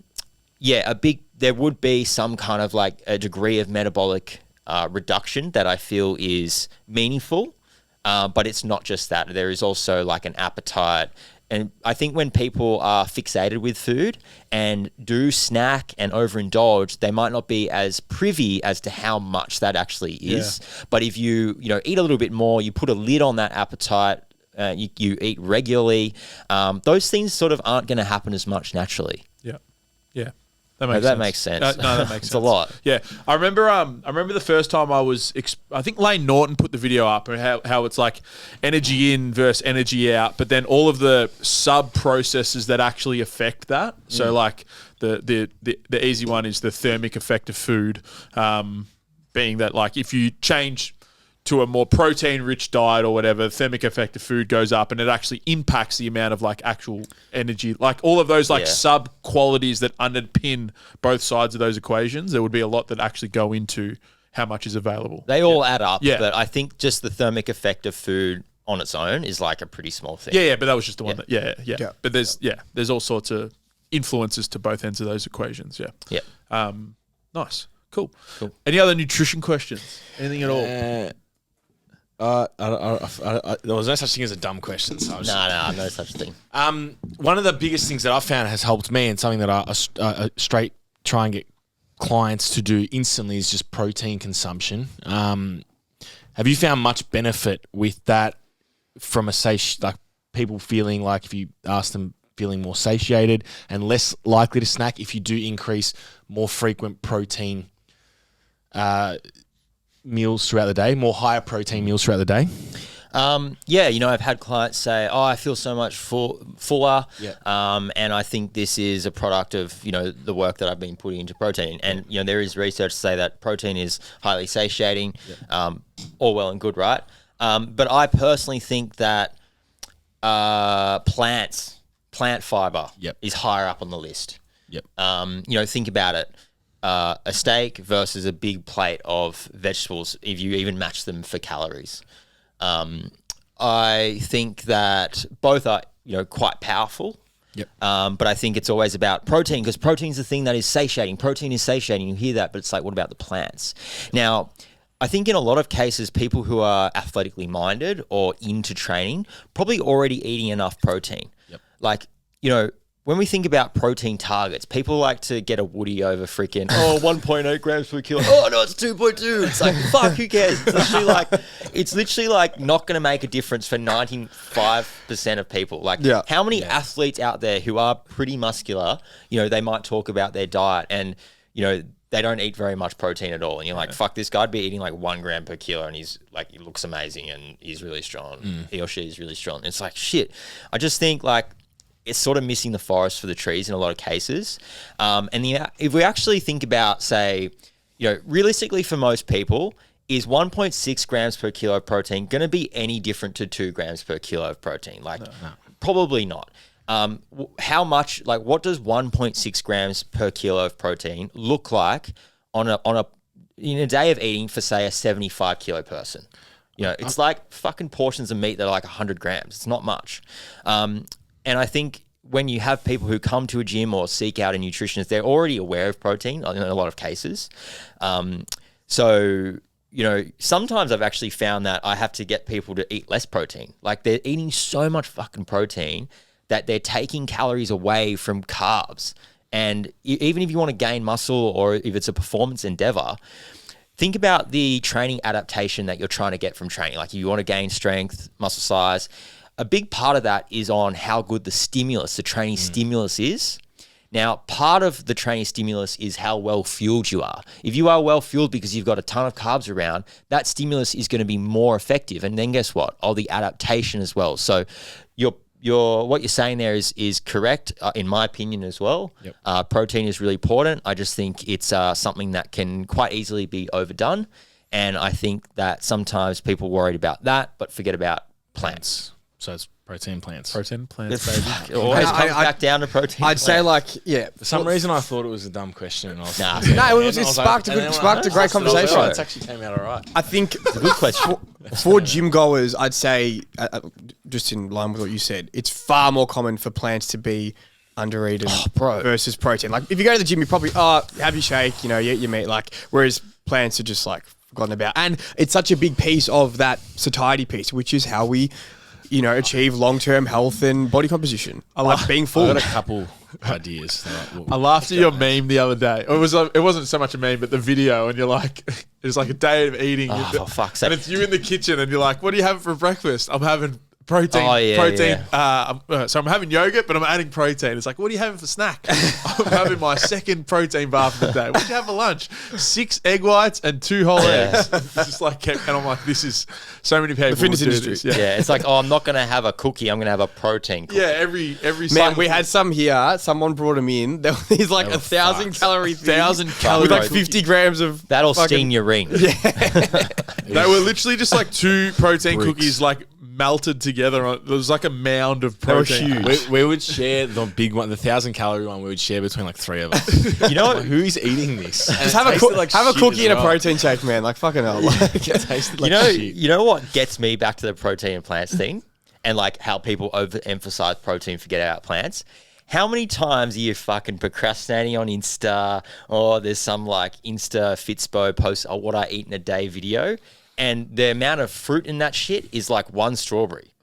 would be some kind of a degree of metabolic reduction that I feel is meaningful, but it's not just that. There is also an appetite. And I think when people are fixated with food and do snack and overindulge, they might not be as privy as to how much that actually is. Yeah. But if you eat a little bit more, you put a lid on that appetite, you eat regularly, those things sort of aren't going to happen as much naturally. Yeah. That makes that sense. makes sense. No, that makes sense. It's a lot. Yeah, I remember the first time I was. I think Lane Norton put the video up, and how it's like energy in versus energy out, but then all of the sub processes that actually affect that. So like the easy one is the thermic effect of food, being that like if you change to a more protein-rich diet or whatever, the thermic effect of food goes up, and it actually impacts the amount of like actual energy, like all of those like sub qualities that underpin both sides of those equations. There would be a lot that actually go into how much is available. They all add up, Yeah. but I think just the thermic effect of food on its own is like a pretty small thing. Yeah, but that was just the one that, yeah. But there's all sorts of influences to both ends of those equations. Yeah. Nice. Cool. Any other nutrition questions? Anything at all? There was no such thing as a dumb question. So No such thing. One of the biggest things that I found has helped me, and something that I straight try and get clients to do instantly, is just protein consumption. Have you found much benefit with that from like people feeling like, if you ask them, feeling more satiated and less likely to snack if you do increase more frequent protein meals throughout the day, more higher protein meals throughout the day? I've had clients say, I feel so much fuller. Yeah. And I think this is a product of, the work that I've been putting into protein. And, there is research to say that protein is highly satiating, all well and good, right? But I personally think that plant fiber is higher up on the list. Think about it. A steak versus a big plate of vegetables, if you even match them for calories. I think that both are, quite powerful. But I think it's always about protein, because protein is the thing that is satiating. Protein is satiating. You hear that, but it's like, what about the plants? Now, I think in a lot of cases, people who are athletically minded or into training probably already eating enough protein. Like, when we think about protein targets, people like to get a woody over freaking 1.8 grams per kilo. Oh no, it's 2.2. It's like, fuck, who cares? It's literally like not going to make a difference for 95% of people. Like, how many athletes out there who are pretty muscular, they might talk about their diet and they don't eat very much protein at all, and you're like, fuck, this guy'd be eating like 1 gram per kilo, and he's like, he looks amazing and he's really strong. He or she is really strong. It's like, shit. I just think like, it's sort of missing the forest for the trees in a lot of cases. If we actually think about, say, realistically for most people, is 1.6 grams per kilo of protein going to be any different to 2 grams per kilo of protein? Like, probably not. How much, like, what does 1.6 grams per kilo of protein look like in a day of eating for, say, a 75 kilo person? It's like fucking portions of meat that are like 100 grams. It's not much. And I think when you have people who come to a gym or seek out a nutritionist, they're already aware of protein in a lot of cases. Sometimes I've actually found that I have to get people to eat less protein. Like, they're eating so much fucking protein that they're taking calories away from carbs. And even if you want to gain muscle, or if it's a performance endeavor, think about the training adaptation that you're trying to get from training. Like, if you want to gain strength, muscle size, a big part of that is on how good the training stimulus is. Now, part of the training stimulus is how well fueled you are. If you are well fueled because you've got a ton of carbs around, that stimulus is going to be more effective. And then guess what? The adaptation as well. So what you're saying there is correct, in my opinion as well. Protein is really important. I just think it's something that can quite easily be overdone. And I think that sometimes people worried about that, but forget about plants. So it's protein plants. Protein plants, baby. It always comes back down to protein. I'd say For some reason, I thought it was a dumb question. And I was it sparked a great conversation. It actually came out all right. I think It's a good question. for gym goers, I'd say, just in line with what you said, it's far more common for plants to be under-eaten versus protein. Like, if you go to the gym, you probably have your shake, you eat your meat. Like, whereas plants are just like forgotten about, and it's such a big piece of that satiety piece, which is how we achieve long-term health and body composition. I like being full. I got a couple ideas. I laughed at your meme the other day. It wasn't so much a meme, but the video, and you're like, it's like a day of eating. For fuck's sake. And it's you in the kitchen, and you're like, what do you have for breakfast? I'm having protein. Oh, yeah, protein. So I'm having yogurt, but I'm adding protein. It's like, what are you having for snack? I'm having my second protein bar for the day. What did you have for lunch? 6 egg whites and 2 whole eggs. It's just like, and I'm like, this is so many people. The fitness do industry. this. Yeah, it's like, oh, I'm not going to have a cookie. I'm going to have a protein cookie. Yeah, every Man, Sunday. we had some here. Someone brought them in. He's like 1,000 calorie thing 1,000 calorie with like cookie. 50 grams of. That'll fucking- sting your ring. They were literally just like 2 protein Bricks. cookies like melted together. It was like a mound of were protein. huge. We would share the big one, the 1,000-calorie one. We would share between like 3 of us. You know what? Like, who's eating this? And Just it have a, tasted like have a shit cookie as and a well. protein shake, man. Like fucking hell. Like, It tasted like shit. You know what gets me back to the protein and plants thing, and like how people overemphasize protein, forget about plants. How many times are you fucking procrastinating on Insta, or there's some like Insta Fitspo post, or what I eat in a day video, and the amount of fruit in that shit is like 1 strawberry.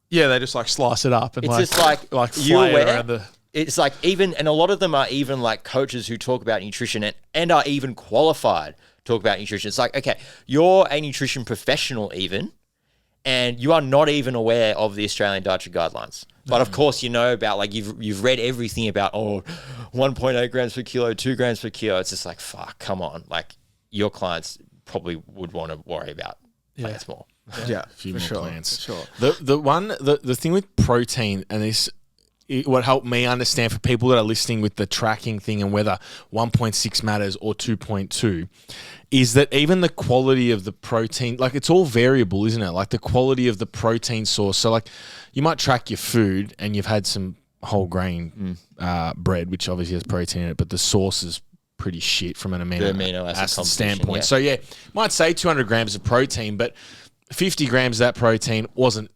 Yeah, they just like slice it up and It's like, just like you flay it aware? around the. It's like even, and a lot of them are even like coaches who talk about nutrition and are even qualified to talk about nutrition. It's like, okay, you're a nutrition professional even, and you are not even aware of the Australian dietary guidelines. But of course, you know about, like, you've read everything about, 1.8 grams per kilo, 2 grams per kilo. It's just like, fuck, come on. Like, your clients probably would want to worry about plants more. yeah, A few for more sure. plants. For sure. The thing with protein, and what helped me understand for people that are listening with the tracking thing and whether 1.6 matters or 2.2, is that even the quality of the protein, like, it's all variable, isn't it? Like the quality of the protein source. So like you might track your food and you've had some whole grain bread, which obviously has protein in it, but the source is pretty shit from an amino acid composition, standpoint. yeah. So yeah, might say 200 grams of protein, but 50 grams of that protein wasn't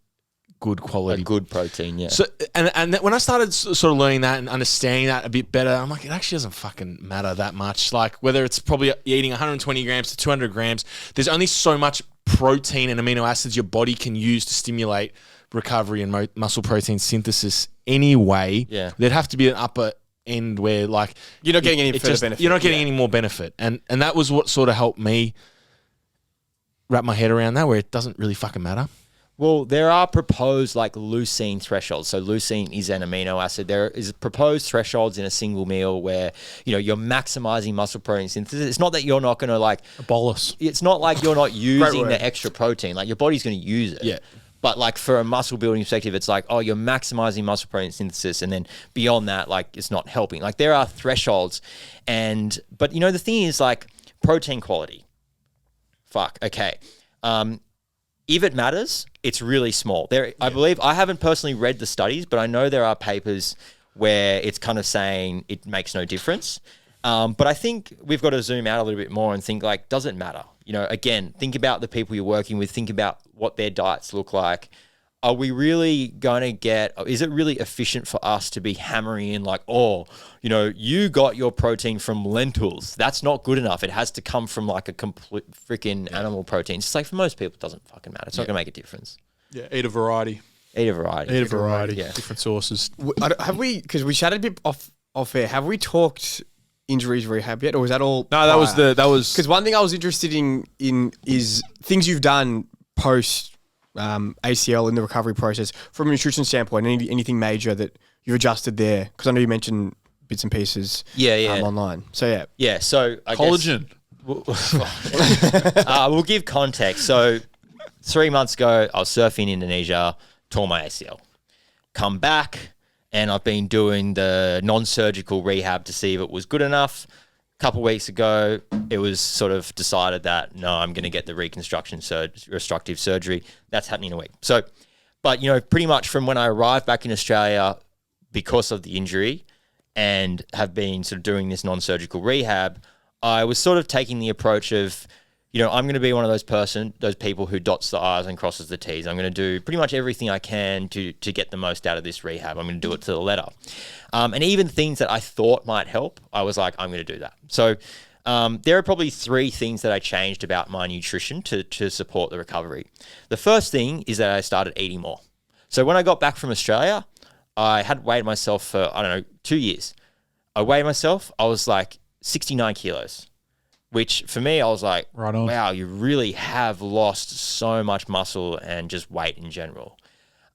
good quality. A good protein, yeah. So and when I started sort of learning that and understanding that a bit better, I'm like, it actually doesn't fucking matter that much. Like whether it's probably eating 120 grams to 200 grams, there's only so much protein and amino acids your body can use to stimulate recovery and muscle protein synthesis anyway. Yeah. There'd have to be an upper end where like You're not getting any further just, benefit. You're not getting Yeah. any more benefit. And that was what sort of helped me wrap my head around that, where it doesn't really fucking matter. Well, there are proposed like leucine thresholds. So leucine is an amino acid. There is proposed thresholds in a single meal where, you're maximizing muscle protein synthesis. It's not that you're not going to like A bolus. It's not like you're not using word. the extra protein. Like your body's going to use it. Yeah. But like for a muscle building perspective, it's like, you're maximizing muscle protein synthesis, and then beyond that, like it's not helping. Like there are thresholds, but the thing is like protein quality. Fuck. Okay. If it matters, it's really small. I believe, I haven't personally read the studies, but I know there are papers where it's kind of saying it makes no difference. But I think we've got to zoom out a little bit more and think like, does it matter? Again, think about the people you're working with, think about what their diets look like. Are we really going to is it really efficient for us to be hammering in like, you got your protein from lentils. That's not good enough. It has to come from like a complete freaking animal protein. It's like for most people, it doesn't fucking matter. It's not going to make a difference. Yeah, eat a variety. Eat a variety. Eat a variety. Yeah. Different sources. Have we? Because we chatted a bit off air. Have we talked injuries rehab yet, or was that all? No, that was Because one thing I was interested in is things you've done post ACL in the recovery process from a nutrition standpoint. Anything major that you've adjusted there? Because I know you mentioned bits and pieces. Yeah. Online. So yeah. Yeah. So I collagen. We'll give context. So 3 months ago, I was surfing in Indonesia, tore my ACL. Come back, and I've been doing the non-surgical rehab to see if it was good enough. A couple of weeks ago, it was sort of decided that, no, I'm going to get the reconstructive surgery. That's happening in a week. So, but, pretty much from when I arrived back in Australia because of the injury and have been sort of doing this non-surgical rehab, I was sort of taking the approach of, I'm going to be one of those people who dots the I's and crosses the T's. I'm going to do pretty much everything I can to get the most out of this rehab. I'm going to do it to the letter. And even things that I thought might help, I was like, I'm going to do that. So there are probably 3 things that I changed about my nutrition to support the recovery. The first thing is that I started eating more. So when I got back from Australia, I had weighed myself for, 2 years. I weighed myself, I was like 69 kilos. Which for me, I was like, Right on. wow, you really have lost so much muscle and just weight in general.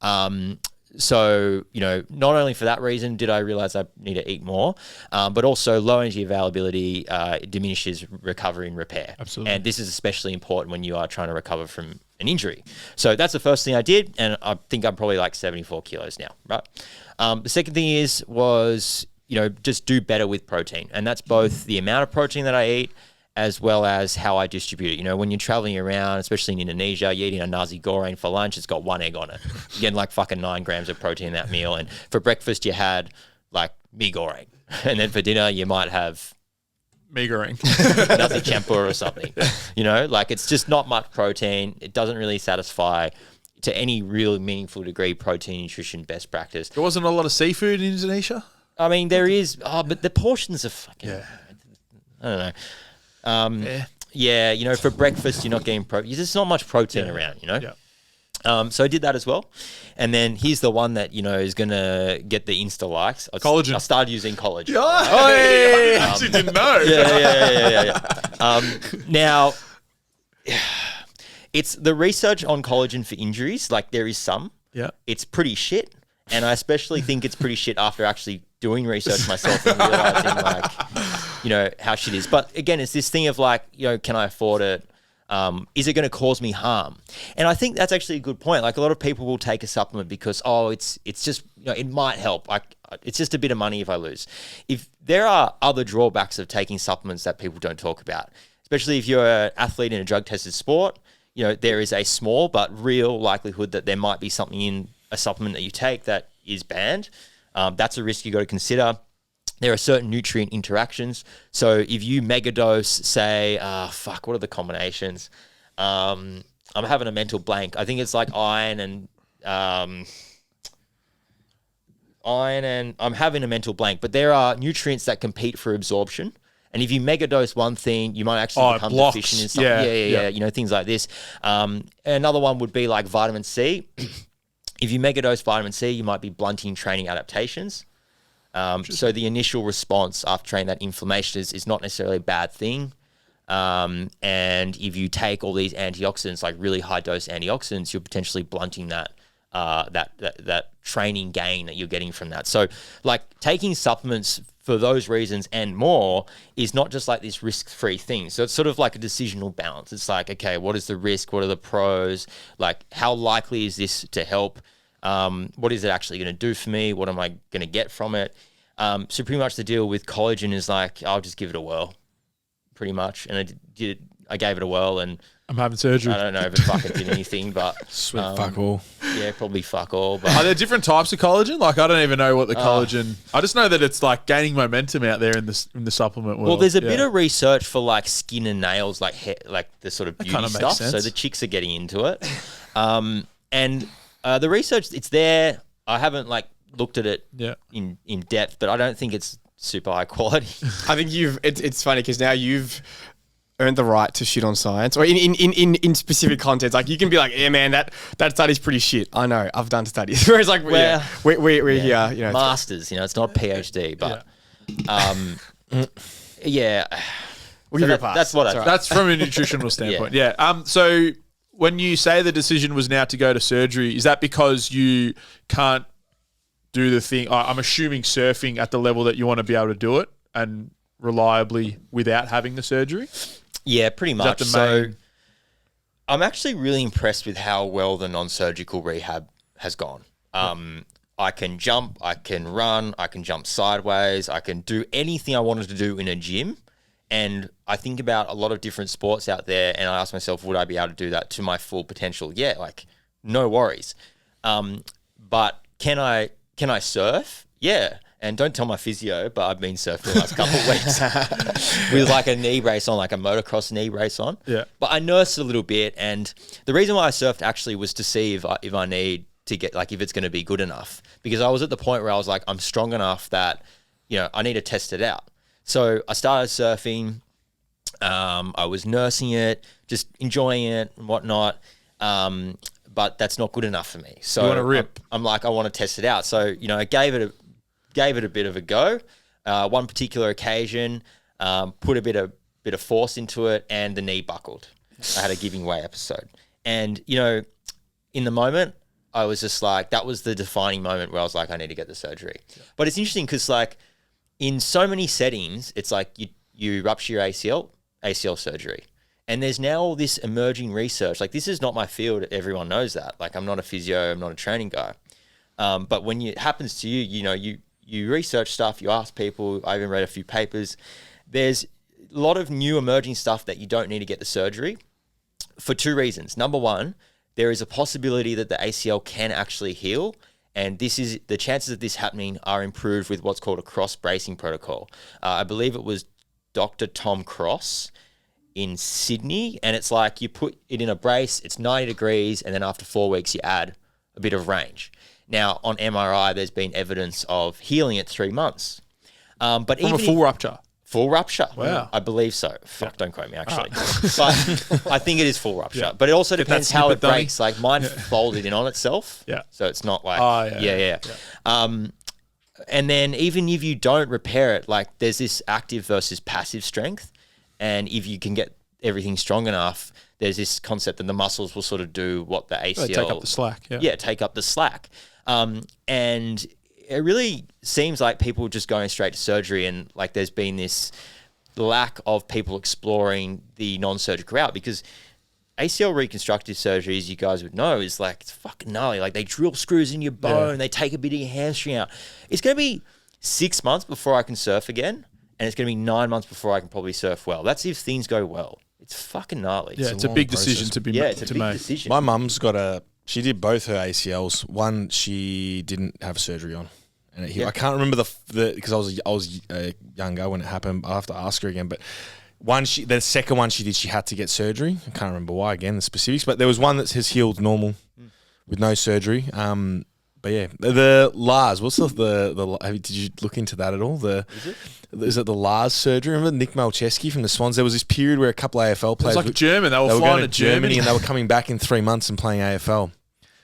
So, not only for that reason did I realize I need to eat more, but also low energy availability diminishes recovery and repair. Absolutely. And this is especially important when you are trying to recover from an injury. So that's the first thing I did, and I think I'm probably like 74 kilos now, right? The second thing was, just do better with protein. And that's both the amount of protein that I eat as well as how I distribute it. When you're traveling around, especially in Indonesia, you're eating a nasi goreng for lunch, it's got 1 egg on it. You're getting like fucking 9 grams of protein in that meal. And for breakfast, you had like mee goreng. And then for dinner, you might have mee goreng, nasi campur or something. It's just not much protein. It doesn't really satisfy to any real meaningful degree protein nutrition best practice. There wasn't a lot of seafood in Indonesia? I mean, there is, but the portions are fucking, I don't know. For breakfast, you're not getting protein. There's not much protein around, Yeah. So I did that as well. And then here's the one that, is going to get the Insta likes. Collagen. I started using collagen. I actually didn't know. Yeah. Now, it's the research on collagen for injuries. Like, there is some. Yeah. It's pretty shit. And I especially think it's pretty shit after actually doing research myself and realizing, how shit is. But again, it's this thing of like, can I afford it? Is it going to cause me harm? And I think that's actually a good point. Like, a lot of people will take a supplement because, it's just, it might help. It's just a bit of money if I lose. If there are other drawbacks of taking supplements that people don't talk about, especially if you're an athlete in a drug-tested sport, there is a small but real likelihood that there might be something in a supplement that you take that is banned. That's a risk you got to consider. There are certain nutrient interactions. So if you megadose, say, what are the combinations? I'm having a mental blank. I think it's like iron and I'm having a mental blank. But there are nutrients that compete for absorption. And if you megadose one thing, you might actually become deficient in something. Yeah. Things like this. Another one would be like vitamin C. If you megadose vitamin C, you might be blunting training adaptations. So the initial response after training, that inflammation is not necessarily a bad thing. And if you take all these antioxidants, like really high dose antioxidants, you're potentially blunting that training gain that you're getting from that. So like taking supplements for those reasons and more is not just like this risk-free thing. So it's sort of like a decisional balance. It's like, okay, what is the risk? What are the pros? Like, how likely is this to help? What is it actually going to do for me? What am I going to get from it? So pretty much the deal with collagen is like, I'll just give it a whirl, pretty much. And I gave it a whirl, and I'm having surgery. I don't know if it fucking did anything, but sweet fuck all. Yeah, probably fuck all. But are there different types of collagen? Like, I don't even know what the collagen. I just know that it's like gaining momentum out there in the supplement world. Well, there's a bit of research for like skin and nails, like the sort of beauty stuff. So the chicks are getting into it, and the research, it's there. I haven't like looked at it in depth, but I don't think it's super high quality. I think it's funny because now you've earned the right to shit on science, or in specific contents. Like, you can be like, yeah, man, that study's pretty shit. I know, I've done studies. Whereas like, we're here, masters, it's not a PhD, but we'll give you a pass. That's what That's from a nutritional standpoint. Yeah. So when you say the decision was now to go to surgery, is that because you can't do the thing? I'm assuming surfing at the level that you want to be able to do it and reliably without having the surgery? Yeah, pretty much. So I'm actually really impressed with how well the non-surgical rehab has gone. I can jump, I can run, I can jump sideways, I can do anything I wanted to do in a gym. And I think about a lot of different sports out there, and I ask myself, would I be able to do that to my full potential? Yeah, like, no worries. But can I surf? Yeah. And don't tell my physio, but I've been surfing the last couple of weeks with like a knee brace on, like a motocross knee brace on. Yeah. But I nursed a little bit, and the reason why I surfed actually was to see if I need to get, like, if it's going to be good enough, because I was at the point where I was like, I'm strong enough that, I need to test it out. So I started surfing. I was nursing it, just enjoying it and whatnot. But that's not good enough for me. So you want to rip. I'm like, I want to test it out. So, I gave it a bit of a go. One particular occasion, put a bit of force into it, and the knee buckled. I had a giving way episode. And, in the moment, I was just like, that was the defining moment where I was like, I need to get the surgery. Yeah. But it's interesting because like in so many settings, it's like you rupture your ACL surgery. And there's now all this emerging research. Like this is not my field. Everyone knows that. Like I'm not a physio. I'm not a training guy. But when it happens to you, you know, you research stuff, you ask people. I even read a few papers. There's a lot of new emerging stuff that you don't need to get the surgery for two reasons. Number one, there is a possibility that the ACL can actually heal. And the chances of this happening are improved with what's called a cross bracing protocol. I believe it was Dr. Tom Cross in Sydney. And it's like you put it in a brace, it's 90 degrees. And then after 4 weeks, you add a bit of range. Now on MRI, there's been evidence of healing at 3 months. But From a full rupture. Full rupture. Wow. I believe so. Fuck, don't quote me, actually. But I think it is full rupture. Yeah. But it also depends how it done. breaks. Like mine folded in on itself. Yeah. So it's not like, yeah. And then even if you don't repair it, like there's this active versus passive strength. And if you can get everything strong enough, there's this concept that the muscles will sort of do what the ACL... They take up the slack. Yeah, take up the slack. And it really seems like people are just going straight to surgery, and like there's been this lack of people exploring the non-surgical route, because ACL reconstructive surgery, as you guys would know, is like, it's fucking gnarly. Like they drill screws in your bone, they take a bit of your hamstring out. It's going to be 6 months before I can surf again, and it's going to be 9 months before I can probably surf well. That's if things go well. It's fucking gnarly. Yeah, it's a big decision to be made. Yeah, it's a big decision. My mum's she did both her ACLs. One she didn't have surgery on. And I can't remember the because I was younger when it happened. I'll have to ask her again. But the second one she did, she had to get surgery. I can't remember why, again, the specifics. But there was one that has healed normal with no surgery. But yeah, the Lars, what's did you look into that at all? Is it the Lars surgery? Remember Nick Malcheski from the Swans? There was this period where a couple of AFL players... It was like German. They were flying to Germany and they were coming back in 3 months and playing AFL.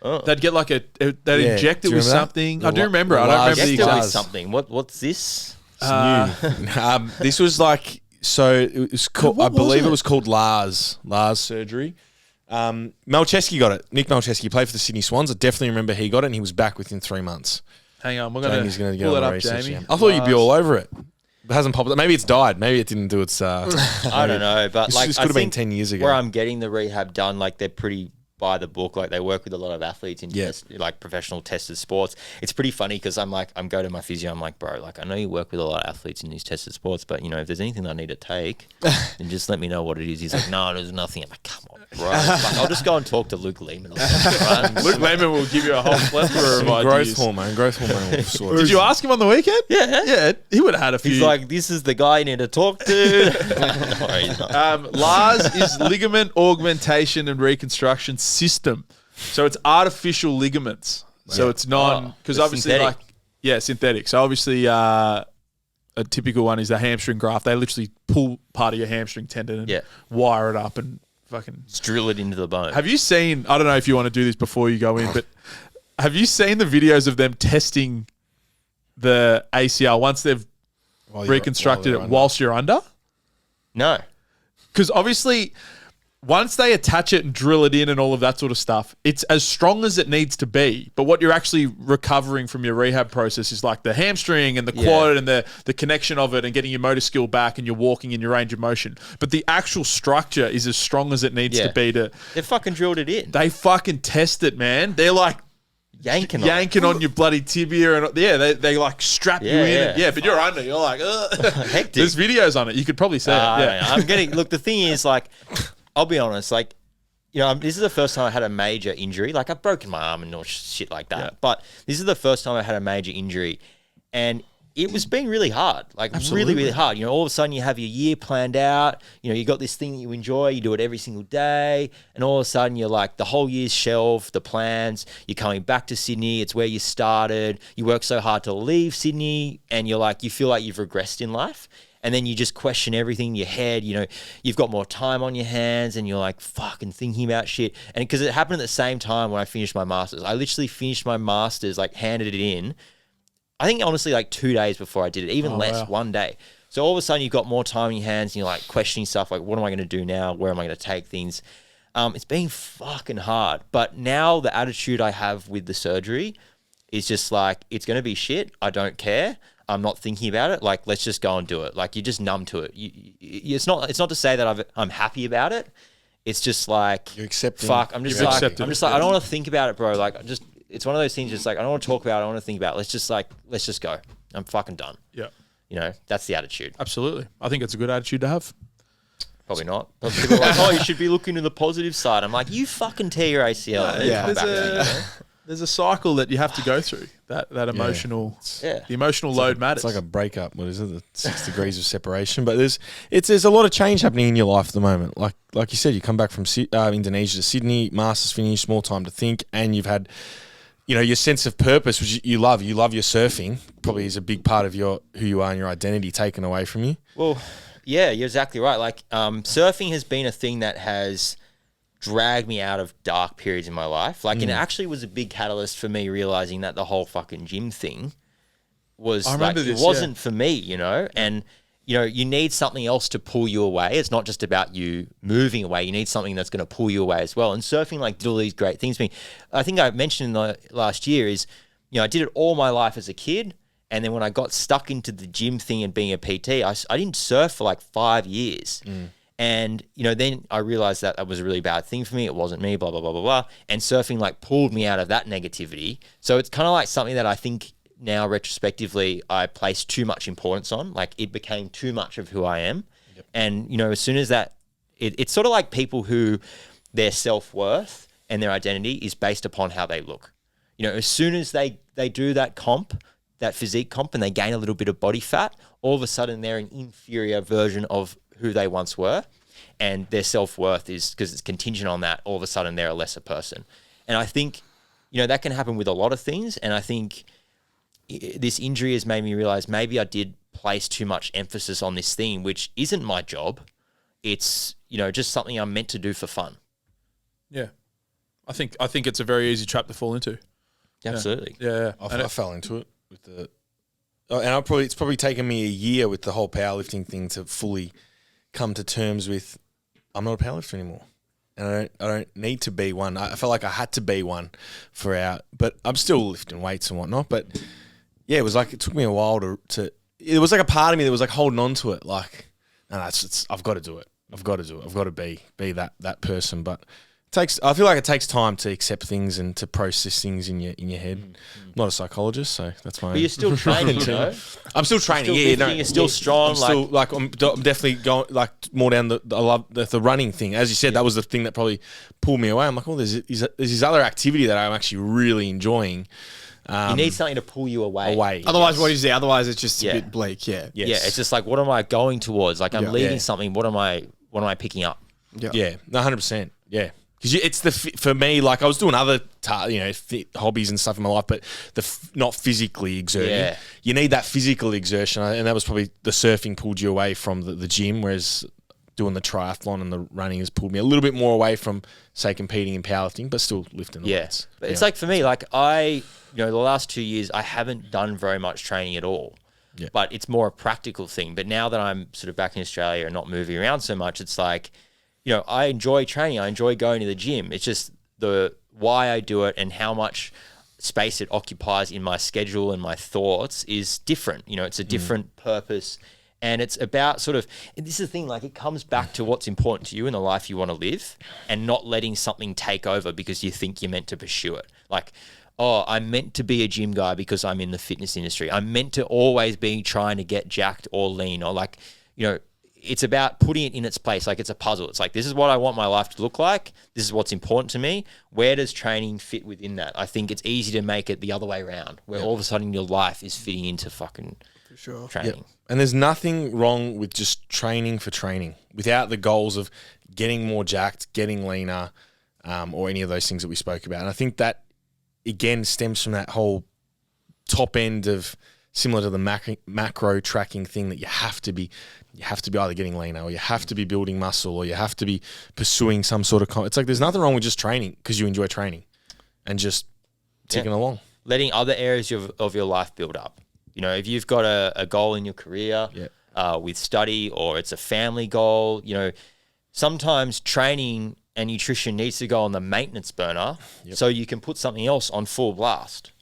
Oh. They'd get like they'd inject it with something. I do remember. I don't remember the exact something. What's this? It's new. This was like, so it was called, I believe it was called Lars surgery. Malcheski got it. Nick Malcheski played for the Sydney Swans. I definitely remember he got it, and he was back within 3 months. Hang on, we're going to pull that it up, Jamie. I thought you'd be all over it. It hasn't popped up. Maybe it's died. Maybe it didn't do its... I don't know, but this like could have been 10 years ago. Where I'm getting the rehab done, like they're pretty by the book. Like they work with a lot of athletes in like professional tested sports. It's pretty funny because I'm going to my physio. I'm like, bro, like I know you work with a lot of athletes in these tested sports, but you know, if there's anything that I need to take, then just let me know what it is. He's like, no, there's nothing. I'm like, come on, bro. Like, I'll just go and talk to Luke Lehman. Luke Lehman will give you a whole plethora of ideas. Growth hormone of sorts. Did you ask him on the weekend? Yeah, he would have had a few. He's like, this is the guy you need to talk to. No, he's not. Lars is ligament augmentation and reconstruction system. So it's artificial ligaments. So it's because obviously synthetic. Synthetic. So obviously a typical one is the hamstring graft. They literally pull part of your hamstring tendon and wire it up and fucking just drill it into the bone. Have you seen, I don't know if you want to do this before you go in, but have you seen the videos of them testing the ACL once they've reconstructed it whilst you're under? No. Because obviously, once they attach it and drill it in and all of that sort of stuff, it's as strong as it needs to be. But what you're actually recovering from your rehab process is like the hamstring and the quad and the connection of it and getting your motor skill back and you're walking in your range of motion. But the actual structure is as strong as it needs to be. They fucking drilled it in. They fucking test it, man. They're like yanking on your bloody tibia and they like strap you in. And, but you're under. You're like, hectic. There's videos on it. You could probably say it. Look, the thing is like, I'll be honest, like, you know, this is the first time I had a major injury. Like, I've broken my arm and all shit like that. Yeah. But this is the first time I had a major injury. And it was being really hard. Like, really, really hard. You know, all of a sudden you have your year planned out. You know, you got this thing that you enjoy. You do it every single day. And all of a sudden you're like, the whole year's shelved, the plans. You're coming back to Sydney. It's where you started. You work so hard to leave Sydney. And you're like, you feel like you've regressed in life. And then you just question everything in your head. You know, you've got more time on your hands and you're like fucking thinking about shit. And because it happened at the same time when I finished my master's. I literally finished my master's, like handed it in. I think honestly like 2 days before I did it, even less, 1 day. So all of a sudden you've got more time on your hands and you're like questioning stuff like, what am I going to do now? Where am I going to take things? It's been fucking hard. But now the attitude I have with the surgery is just like, it's going to be shit. I don't care. I'm not thinking about it. Like, let's just go and do it. Like, you're just numb to it. It's not to say that I'm happy about it. It's just like, you're accepting. Fuck. I'm just like, I don't want to think about it, bro. Like, it's one of those things. Just like, I don't want to talk about it. I don't want to think about it. Let's just go. I'm fucking done. Yeah. You know, that's the attitude. Absolutely. I think it's a good attitude to have. Probably not. But people are like, oh, you should be looking to the positive side. I'm like, you fucking tear your ACL. There's a cycle that you have to go through. That emotional, the emotional load matters. It's like a breakup. What is it? The 6 degrees of separation. But there's a lot of change happening in your life at the moment. Like you said, you come back from Indonesia to Sydney, masters finished, more time to think, and you've had, you know, your sense of purpose, which you love. You love your surfing. Probably is a big part of who you are and your identity taken away from you. Well, yeah, you're exactly right. Like, surfing has been a thing that has dragged me out of dark periods in my life. Like, and it actually was a big catalyst for me realizing that the whole fucking gym thing was like, it wasn't for me, you know? And, you know, you need something else to pull you away. It's not just about you moving away. You need something that's going to pull you away as well. And surfing, like, did all these great things for me. I think I mentioned in the last year is, you know, I did it all my life as a kid. And then when I got stuck into the gym thing and being a PT, I didn't surf for like 5 years. And, you know, then I realized that was a really bad thing for me. It wasn't me, blah, blah, blah, blah, blah. And surfing like pulled me out of that negativity. So it's kind of like something that I think now retrospectively I place too much importance on. Like, it became too much of who I am. Yep. And, you know, as soon as that, it's sort of like people who their self-worth and their identity is based upon how they look. You know, as soon as they do that physique comp, and they gain a little bit of body fat, all of a sudden they're an inferior version of who they once were, and their self-worth is, because it's contingent on that, all of a sudden they're a lesser person. And I think, you know, that can happen with a lot of things, and I think this injury has made me realize maybe I did place too much emphasis on this thing, which isn't my job. It's, you know, just something I'm meant to do for fun. Yeah. I think it's a very easy trap to fall into. Absolutely. Yeah. I fell into it with the... And it's probably taken me a year with the whole powerlifting thing to fully come to terms with, I'm not a powerlifter anymore, and I don't need to be one. I felt like I had to be one but I'm still lifting weights and whatnot. But yeah, it took me a while to. It was like a part of me that was like holding on to it, like, no, I've got to do it. I've got to be that person. But I feel like it takes time to accept things and to process things in your head. I'm not a psychologist, so that's my. But you're still training, you know. I'm still training. You're still strong. I'm definitely going like more down I love the running thing. As you said, that was the thing that probably pulled me away. I'm like, oh, there's this other activity that I'm actually really enjoying. You need something to pull you away. Otherwise, what is there? Otherwise, it's just a bit bleak. Yeah. Yes. Yeah. It's just like, what am I going towards? Like, I'm leaving something. What am I picking up? Yeah. 100%. Yeah. Because it's for me, like, I was doing other hobbies and stuff in my life, but not physically exerting. Yeah. You need that physical exertion, and that was probably the surfing pulled you away from the gym, whereas doing the triathlon and the running has pulled me a little bit more away from, say, competing in powerlifting, but still lifting the weights. But it's like, for me, like, the last 2 years, I haven't done very much training at all. Yeah. But it's more a practical thing. But now that I'm sort of back in Australia and not moving around so much, it's like, you know, I enjoy training. I enjoy going to the gym. It's just the why I do it and how much space it occupies in my schedule and my thoughts is different. You know, it's a different purpose. And it's about sort of, and this is the thing, like, it comes back to what's important to you in the life you want to live, and not letting something take over because you think you're meant to pursue it. Like, oh, I'm meant to be a gym guy because I'm in the fitness industry. I'm meant to always be trying to get jacked or lean, or, like, you know, it's about putting it in its place. Like, it's a puzzle. It's like, this is what I want my life to look like. This is what's important to me. Where does training fit within that? I think it's easy to make it the other way around, where all of a sudden your life is fitting into fucking training. Yep. And there's nothing wrong with just training for training without the goals of getting more jacked, getting leaner, or any of those things that we spoke about. And I think that, again, stems from that whole top end of, similar to the macro tracking thing, that you have to be either getting leaner, or you have to be building muscle, or you have to be pursuing some sort of it's like, there's nothing wrong with just training because you enjoy training and just ticking along. Letting other areas of your life build up. You know, if you've got a goal in your career with study, or it's a family goal, you know, sometimes training and nutrition needs to go on the maintenance burner so you can put something else on full blast.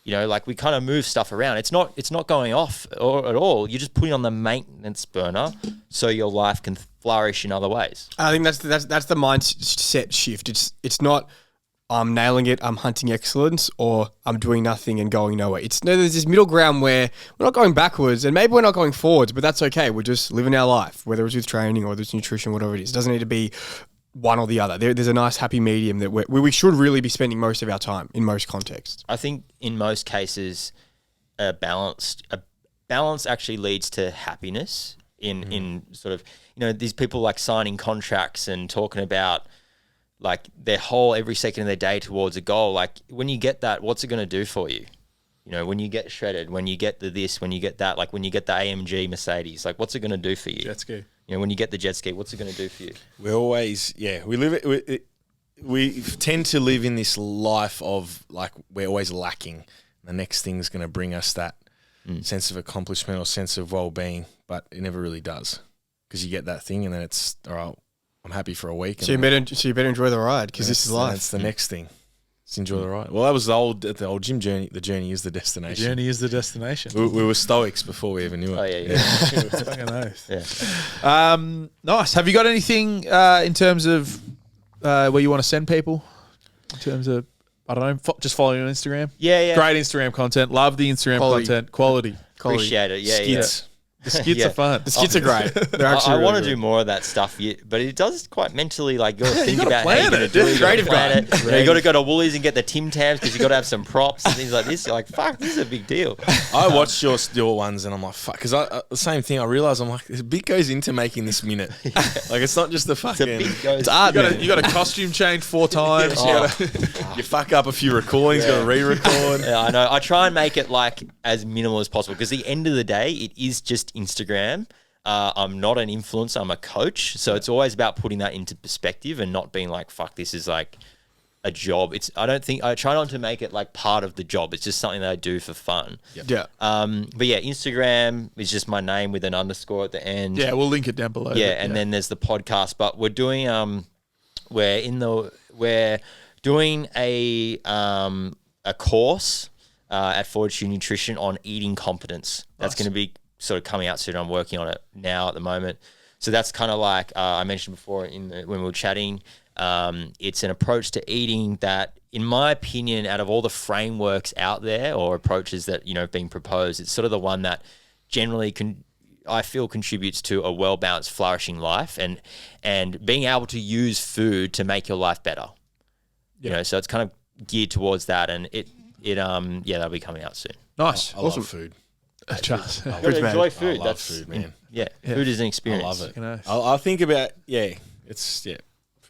You know, like we kind of move stuff around. It's not going off at all. You're just putting on the maintenance burner so your life can flourish in other ways. I think that's the mindset shift. It's not I'm nailing it, I'm hunting excellence, or I'm doing nothing and going nowhere. There's this middle ground where we're not going backwards, and maybe we're not going forwards, but that's okay. We're just living our life, whether it's with training or whether it's nutrition, whatever it is. It doesn't need to be one or the other. There's a nice happy medium that we should really be spending most of our time in most contexts. I think in most cases, a balance actually leads to happiness in sort of, you know, these people like signing contracts and talking about like their whole every second of their day towards a goal. Like when you get that, what's it going to do for you? You know, when you get shredded, when you get the this, when you get that, like when you get the AMG Mercedes, like what's it going to do for you? Jet ski. You know, when you get the jet ski, what's it going to do for you? We always, we tend to live in this life of like we're always lacking. The next thing's going to bring us that sense of accomplishment or sense of well-being, but it never really does because you get that thing and then it's all right. I'm happy for a week. So you better enjoy the ride because this is life. That's the next thing. Let's enjoy the ride. Well, that was the old gym journey. The journey is the destination. The journey is the destination. We were stoics before we even knew it. Oh yeah. It's fucking oath. Yeah. Nice. Have you got anything in terms of where you want to send people? In terms of, I don't know, just follow you on Instagram? Yeah. Great Instagram content. Love the Instagram content. Quality. Appreciate it. Yeah. Skits. The skits are fun. The skits are great. They're actually I really want to good. do more of that stuff, but it does quite mentally like you got to think about how plan you're going to it, do dude. it. You gotta Creative plan guy. it. You know, you got to go to Woolies and get the Tim Tams because you got to have some props and things like this. You're like, fuck, this is a big deal. I watched your ones and I'm like, fuck, because the same thing. I realised I'm like, a bit goes into making this minute. Like it's not just the fucking. It's art, You got a costume change 4 times. You fuck up a few recordings, got to re-record. Yeah, I know. I try and make it like as minimal as possible because at the end of the day, it is just Instagram. I'm not an influencer. I'm a coach. So it's always about putting that into perspective and not being like, fuck, this is like a job. I try not to make it like part of the job. It's just something that I do for fun. Yeah. But yeah, Instagram is just my name with an underscore at the end. Yeah, we'll link it down below. Yeah, and then there's the podcast. But we're doing we're doing a course at Fortitude Nutrition on eating competence. That's going to be sort of coming out soon. I'm working on it now at the moment. So that's kind of like I mentioned before when we were chatting. It's an approach to eating that, in my opinion, out of all the frameworks out there or approaches that have been proposed, it's sort of the one that generally I feel contributes to a well-balanced, flourishing life and being able to use food to make your life better. So it's kind of geared towards that, and that'll be coming out soon. Nice. I love food. Just, You gotta enjoy food. I love food, man. Food is an experience. I love it. I think about food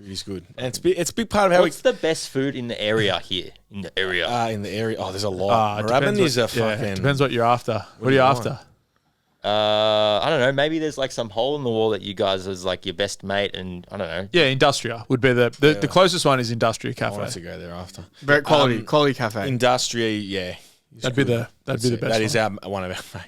is good, and it's a big part of how What's the best food in the area here? In the area, there's a lot. Moorabbin is a fucking. Depends what you're after. What are you after? I don't know. Maybe there's like some hole in the wall that you guys is like your best mate, and I don't know. Yeah, Industria would be the closest one is Industria I want Cafe. to go there after. Very quality cafe. Industria, That'd be the best. That is one of our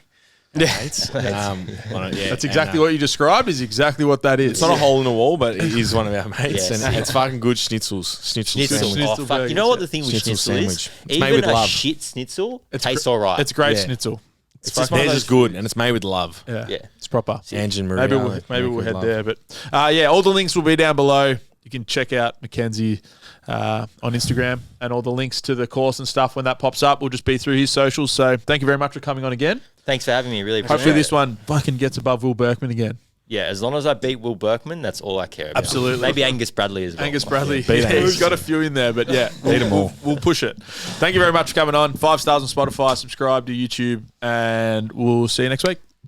mates. That's exactly what you described. Is exactly what that is. It's not a hole in the wall, but it is one of our mates, Yes. and it's fucking good schnitzels. Schnitzel sandwich. Schnitzel Oh fuck! You burgers, know what yeah. the thing with Schnitzel schnitzel sandwich. is? It's made Even with a love. shit schnitzel tastes alright. It's great Yeah. schnitzel. It's just one of Theirs those is good, and it's made with love. Yeah, Yeah. it's proper. Ange and Maybe Maria. we'll head there. But all the links will be down below. You can check out Mackenzie on Instagram, and all the links to the course and stuff when that pops up will just be through his socials. So thank you very much for coming on again. Thanks for having me. Really appreciate Hopefully it. this one fucking gets above Will Berkman again. Yeah, as long as I beat Will Berkman, that's all I care about. Absolutely. Maybe Angus Bradley as well. Angus Bradley. beat Angus. We've got a few in there, but beat them all. We'll push it. Thank you very much for coming on. 5 stars on Spotify. Subscribe to YouTube, and we'll see you next week.